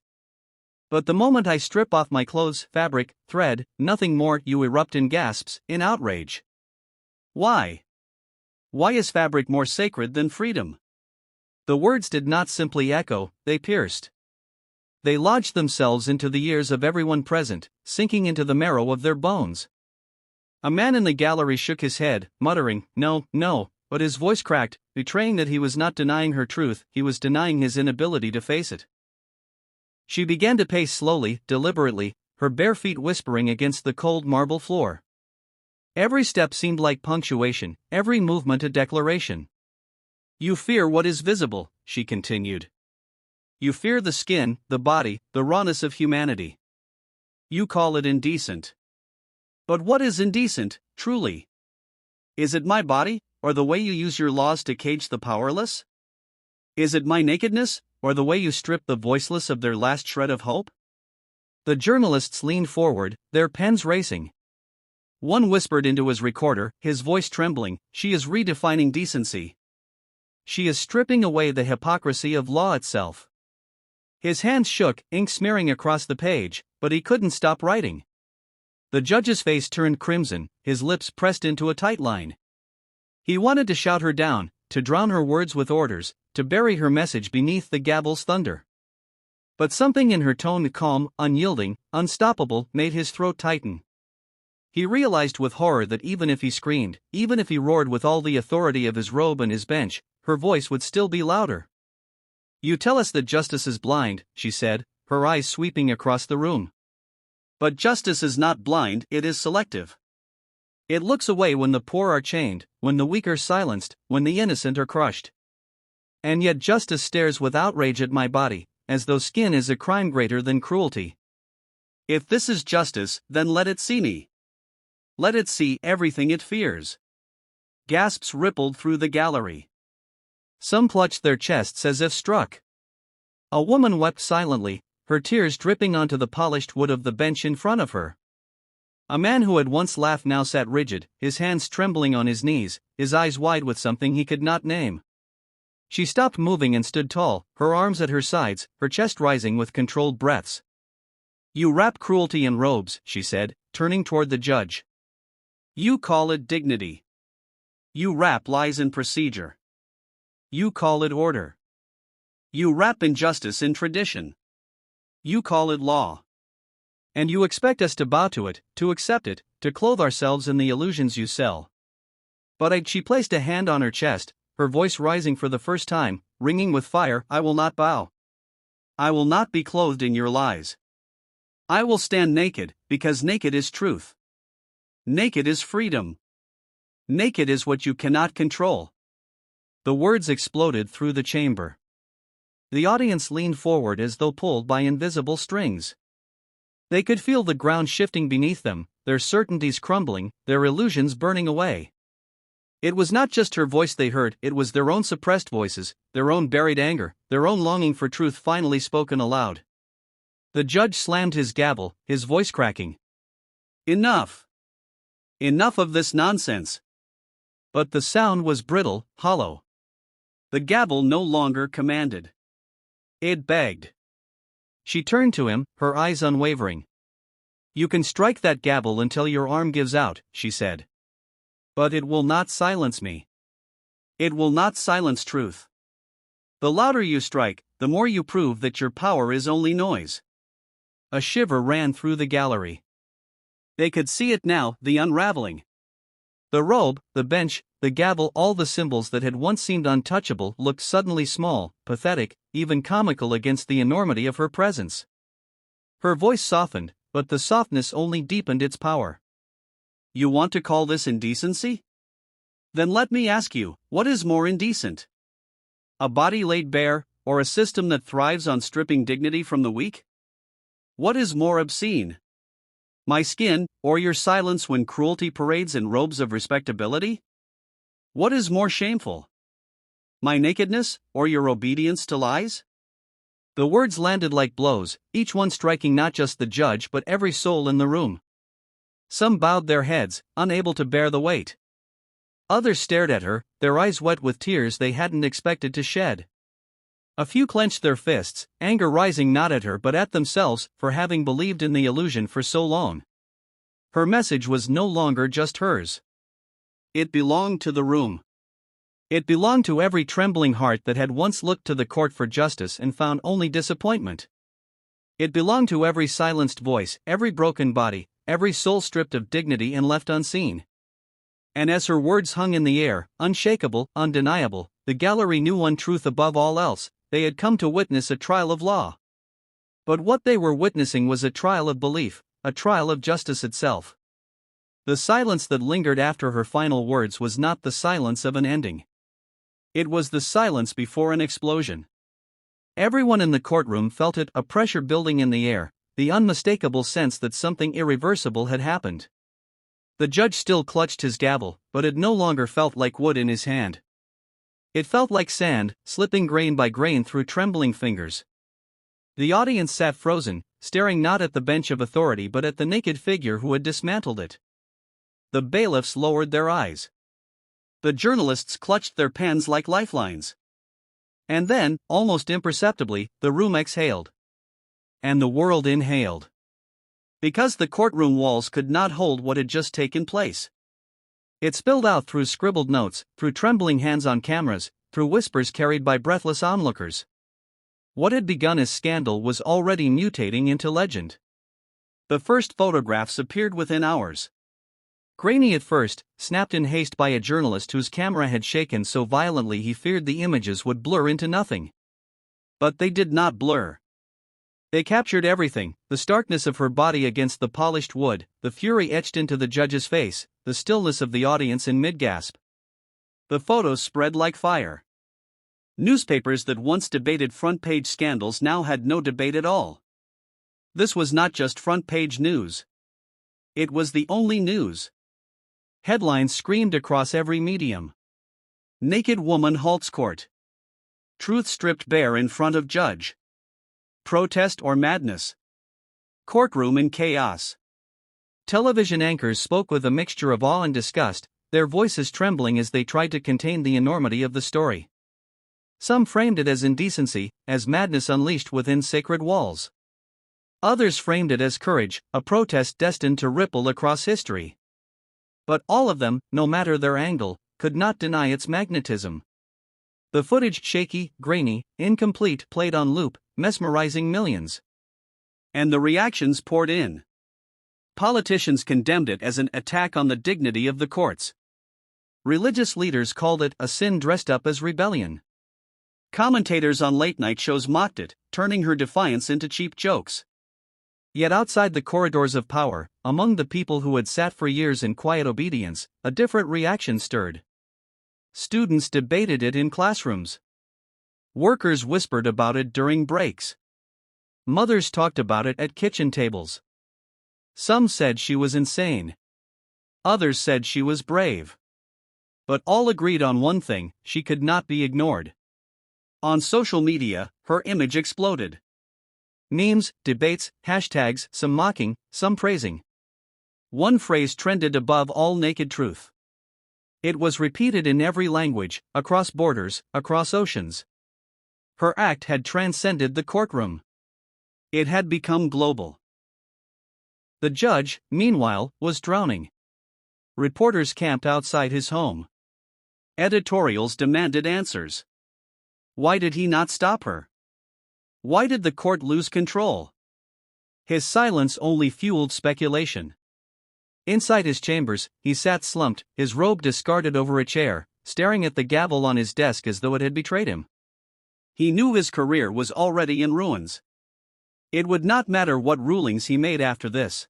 But the moment I strip off my clothes, fabric, thread, nothing more, you erupt in gasps, in outrage. Why? Why is fabric more sacred than freedom?" The words did not simply echo, they pierced. They lodged themselves into the ears of everyone present, sinking into the marrow of their bones. A man in the gallery shook his head, muttering, "No, no," but his voice cracked, betraying that he was not denying her truth, he was denying his inability to face it. She began to pace slowly, deliberately, her bare feet whispering against the cold marble floor. Every step seemed like punctuation, every movement a declaration. "You fear what is visible," she continued. "You fear the skin, the body, the rawness of humanity. You call it indecent. But what is indecent, truly? Is it my body, or the way you use your laws to cage the powerless? Is it my nakedness, or the way you strip the voiceless of their last shred of hope?" The journalists leaned forward, their pens racing. One whispered into his recorder, his voice trembling, "She is redefining decency. She is stripping away the hypocrisy of law itself." His hands shook, ink smearing across the page, but he couldn't stop writing. The judge's face turned crimson, his lips pressed into a tight line. He wanted to shout her down, to drown her words with orders, to bury her message beneath the gavel's thunder. But something in her tone, calm, unyielding, unstoppable, made his throat tighten. He realized with horror that even if he screamed, even if he roared with all the authority of his robe and his bench, her voice would still be louder. You tell us that justice is blind, she said, her eyes sweeping across the room. But justice is not blind, it is selective. It looks away when the poor are chained, when the weak are silenced, when the innocent are crushed. And yet justice stares with outrage at my body, as though skin is a crime greater than cruelty. If this is justice, then let it see me. Let it see everything it fears. Gasps rippled through the gallery. Some clutched their chests as if struck. A woman wept silently, her tears dripping onto the polished wood of the bench in front of her. A man who had once laughed now sat rigid, his hands trembling on his knees, his eyes wide with something he could not name. She stopped moving and stood tall, her arms at her sides, her chest rising with controlled breaths. You wrap cruelty in robes, she said, turning toward the judge. You call it dignity. You wrap lies in procedure. You call it order. You wrap injustice in tradition. You call it law. And you expect us to bow to it, to accept it, to clothe ourselves in the illusions you sell. But she placed a hand on her chest, her voice rising for the first time, ringing with fire. I will not bow. I will not be clothed in your lies. I will stand naked, because naked is truth. Naked is freedom. Naked is what you cannot control. The words exploded through the chamber. The audience leaned forward as though pulled by invisible strings. They could feel the ground shifting beneath them, their certainties crumbling, their illusions burning away. It was not just her voice they heard, it was their own suppressed voices, their own buried anger, their own longing for truth finally spoken aloud. The judge slammed his gavel, his voice cracking. Enough! Enough of this nonsense! But the sound was brittle, hollow. The gavel no longer commanded. It begged. She turned to him, her eyes unwavering. You can strike that gavel until your arm gives out, she said. But it will not silence me. It will not silence truth. The louder you strike, the more you prove that your power is only noise. A shiver ran through the gallery. They could see it now, the unraveling. The robe, the bench, the gavel, all the symbols that had once seemed untouchable looked suddenly small, pathetic, even comical against the enormity of her presence. Her voice softened, but the softness only deepened its power. You want to call this indecency? Then let me ask you, what is more indecent? A body laid bare, or a system that thrives on stripping dignity from the weak? What is more obscene? My skin, or your silence when cruelty parades in robes of respectability? What is more shameful? My nakedness, or your obedience to lies? The words landed like blows, each one striking not just the judge but every soul in the room. Some bowed their heads, unable to bear the weight. Others stared at her, their eyes wet with tears they hadn't expected to shed. A few clenched their fists, anger rising not at her but at themselves for having believed in the illusion for so long. Her message was no longer just hers. It belonged to the room. It belonged to every trembling heart that had once looked to the court for justice and found only disappointment. It belonged to every silenced voice, every broken body, every soul stripped of dignity and left unseen. And as her words hung in the air, unshakable, undeniable, the gallery knew one truth above all else: they had come to witness a trial of law. But what they were witnessing was a trial of belief, a trial of justice itself. The silence that lingered after her final words was not the silence of an ending. It was the silence before an explosion. Everyone in the courtroom felt it, a pressure building in the air, the unmistakable sense that something irreversible had happened. The judge still clutched his gavel, but it no longer felt like wood in his hand. It felt like sand, slipping grain by grain through trembling fingers. The audience sat frozen, staring not at the bench of authority but at the naked figure who had dismantled it. The bailiffs lowered their eyes. The journalists clutched their pens like lifelines. And then, almost imperceptibly, the room exhaled. And the world inhaled. Because the courtroom walls could not hold what had just taken place. It spilled out through scribbled notes, through trembling hands on cameras, through whispers carried by breathless onlookers. What had begun as scandal was already mutating into legend. The first photographs appeared within hours. Grainy at first, snapped in haste by a journalist whose camera had shaken so violently he feared the images would blur into nothing. But they did not blur. They captured everything: the starkness of her body against the polished wood, the fury etched into the judge's face, the stillness of the audience in mid-gasp. The photos spread like fire. Newspapers that once debated front-page scandals now had no debate at all. This was not just front-page news. It was the only news. Headlines screamed across every medium. Naked woman halts court. Truth stripped bare in front of judge. Protest or madness? Courtroom in chaos. Television anchors spoke with a mixture of awe and disgust, their voices trembling as they tried to contain the enormity of the story. Some framed it as indecency, as madness unleashed within sacred walls. Others framed it as courage, a protest destined to ripple across history. But all of them, no matter their angle, could not deny its magnetism. The footage, shaky, grainy, incomplete, played on loop, mesmerizing millions. And the reactions poured in. Politicians condemned it as an attack on the dignity of the courts. Religious leaders called it a sin dressed up as rebellion. Commentators on late-night shows mocked it, turning her defiance into cheap jokes. Yet outside the corridors of power, among the people who had sat for years in quiet obedience, a different reaction stirred. Students debated it in classrooms. Workers whispered about it during breaks. Mothers talked about it at kitchen tables. Some said she was insane. Others said she was brave. But all agreed on one thing: she could not be ignored. On social media, her image exploded. Memes, debates, hashtags, some mocking, some praising. One phrase trended above all: naked truth. It was repeated in every language, across borders, across oceans. Her act had transcended the courtroom. It had become global. The judge, meanwhile, was drowning. Reporters camped outside his home. Editorials demanded answers. Why did he not stop her? Why did the court lose control? His silence only fueled speculation. Inside his chambers, he sat slumped, his robe discarded over a chair, staring at the gavel on his desk as though it had betrayed him. He knew his career was already in ruins. It would not matter what rulings he made after this.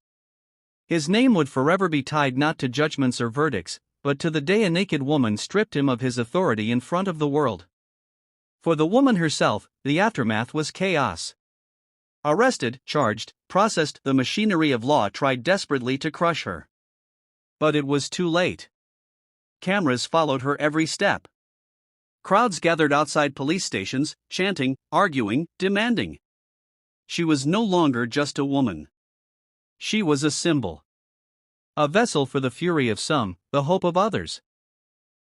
His name would forever be tied not to judgments or verdicts, but to the day a naked woman stripped him of his authority in front of the world. For the woman herself, the aftermath was chaos. Arrested, charged, processed, the machinery of law tried desperately to crush her. But it was too late. Cameras followed her every step. Crowds gathered outside police stations, chanting, arguing, demanding. She was no longer just a woman. She was a symbol. A vessel for the fury of some, the hope of others.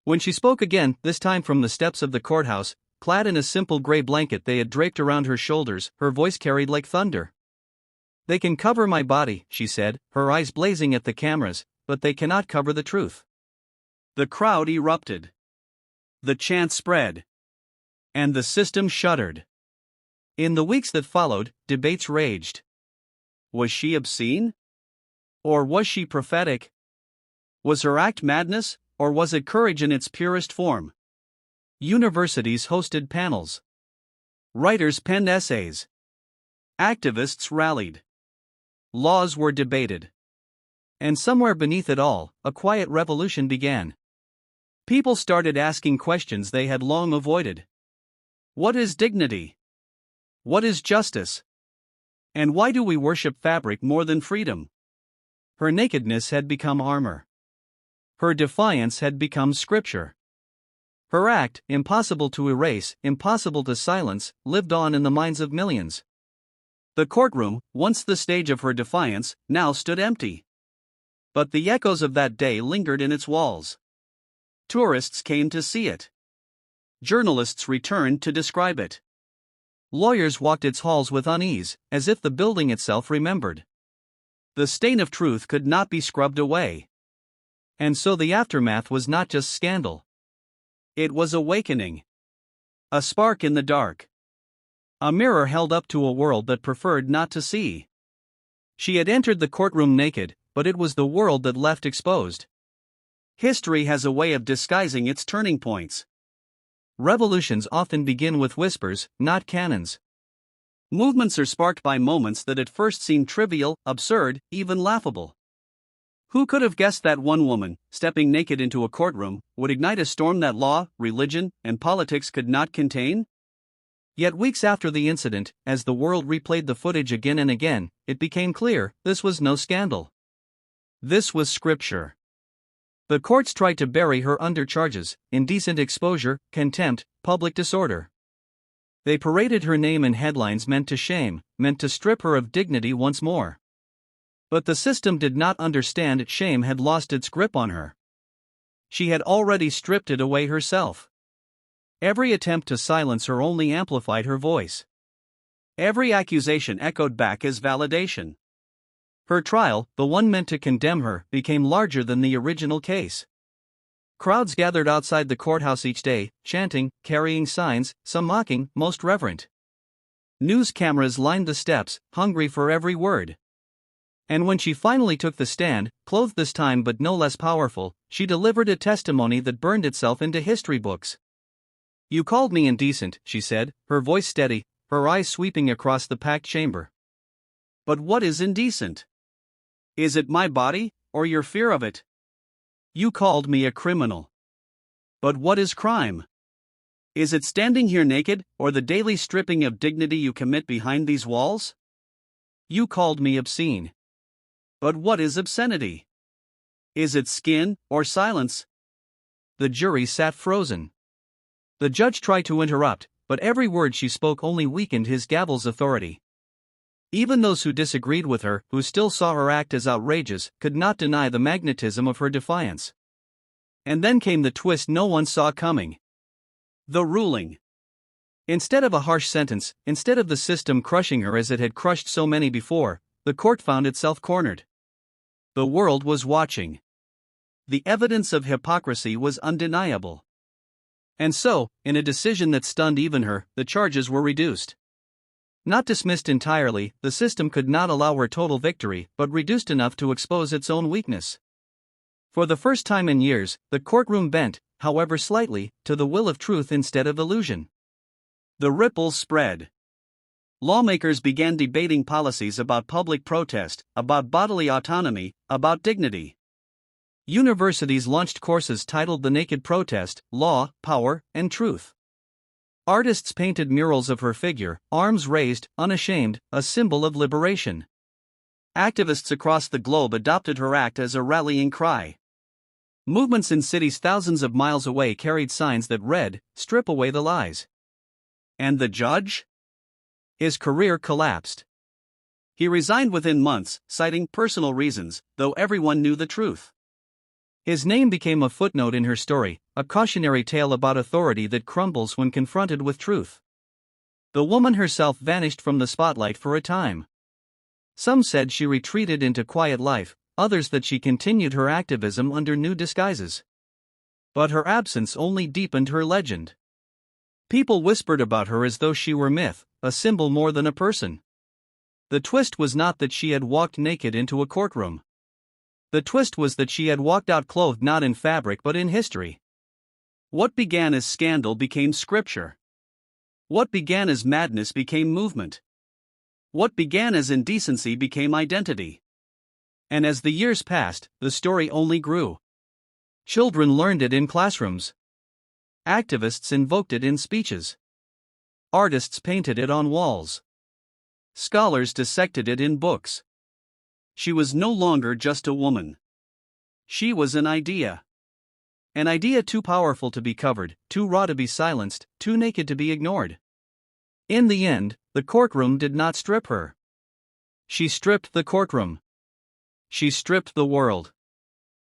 When she spoke again, this time from the steps of the courthouse, clad in a simple gray blanket they had draped around her shoulders, her voice carried like thunder. "They can cover my body," she said, her eyes blazing at the cameras, "but they cannot cover the truth." The crowd erupted. The chant spread. And the system shuddered. In the weeks that followed, debates raged. Was she obscene? Or was she prophetic? Was her act madness, or was it courage in its purest form? Universities hosted panels. Writers penned essays. Activists rallied. Laws were debated. And somewhere beneath it all, a quiet revolution began. People started asking questions they had long avoided. What is dignity? What is justice? And why do we worship fabric more than freedom? Her nakedness had become armor. Her defiance had become scripture. Her act, impossible to erase, impossible to silence, lived on in the minds of millions. The courtroom, once the stage of her defiance, now stood empty. But the echoes of that day lingered in its walls. Tourists came to see it. Journalists returned to describe it. Lawyers walked its halls with unease, as if the building itself remembered. The stain of truth could not be scrubbed away. And so the aftermath was not just scandal. It was awakening. A spark in the dark. A mirror held up to a world that preferred not to see. She had entered the courtroom naked, but it was the world that left exposed. History has a way of disguising its turning points. Revolutions often begin with whispers, not cannons. Movements are sparked by moments that at first seem trivial, absurd, even laughable. Who could have guessed that one woman, stepping naked into a courtroom, would ignite a storm that law, religion, and politics could not contain? Yet weeks after the incident, as the world replayed the footage again and again, it became clear this was no scandal. This was scripture. The courts tried to bury her under charges: indecent exposure, contempt, public disorder. They paraded her name in headlines meant to shame, meant to strip her of dignity once more. But the system did not understand shame had lost its grip on her. She had already stripped it away herself. Every attempt to silence her only amplified her voice. Every accusation echoed back as validation. Her trial, the one meant to condemn her, became larger than the original case. Crowds gathered outside the courthouse each day, chanting, carrying signs, some mocking, most reverent. News cameras lined the steps, hungry for every word. And when she finally took the stand, clothed this time but no less powerful, she delivered a testimony that burned itself into history books. "You called me indecent," she said, her voice steady, her eyes sweeping across the packed chamber. "But what is indecent? Is it my body, or your fear of it? You called me a criminal. But what is crime? Is it standing here naked, or the daily stripping of dignity you commit behind these walls? You called me obscene. But what is obscenity? Is it skin, or silence?" The jury sat frozen. The judge tried to interrupt, but every word she spoke only weakened his gavel's authority. Even those who disagreed with her, who still saw her act as outrageous, could not deny the magnetism of her defiance. And then came the twist no one saw coming. The ruling. Instead of a harsh sentence, instead of the system crushing her as it had crushed so many before, the court found itself cornered. The world was watching. The evidence of hypocrisy was undeniable. And so, in a decision that stunned even her, the charges were reduced. Not dismissed entirely, the system could not allow her total victory, but reduced enough to expose its own weakness. For the first time in years, the courtroom bent, however slightly, to the will of truth instead of illusion. The ripples spread. Lawmakers began debating policies about public protest, about bodily autonomy, about dignity. Universities launched courses titled The Naked Protest: Law, Power, and Truth. Artists painted murals of her figure, arms raised, unashamed, a symbol of liberation. Activists across the globe adopted her act as a rallying cry. Movements in cities thousands of miles away carried signs that read, "Strip away the lies." And the judge? His career collapsed. He resigned within months, citing personal reasons, though everyone knew the truth. His name became a footnote in her story, a cautionary tale about authority that crumbles when confronted with truth. The woman herself vanished from the spotlight for a time. Some said she retreated into quiet life, others that she continued her activism under new disguises. But her absence only deepened her legend. People whispered about her as though she were myth, a symbol more than a person. The twist was not that she had walked naked into a courtroom. The twist was that she had walked out clothed not in fabric but in history. What began as scandal became scripture. What began as madness became movement. What began as indecency became identity. And as the years passed, the story only grew. Children learned it in classrooms. Activists invoked it in speeches. Artists painted it on walls. Scholars dissected it in books. She was no longer just a woman. She was an idea. An idea too powerful to be covered, too raw to be silenced, too naked to be ignored. In the end, the courtroom did not strip her. She stripped the courtroom. She stripped the world.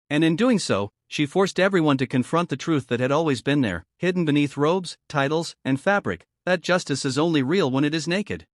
And in doing so, she forced everyone to confront the truth that had always been there, hidden beneath robes, titles, and fabric, that justice is only real when it is naked.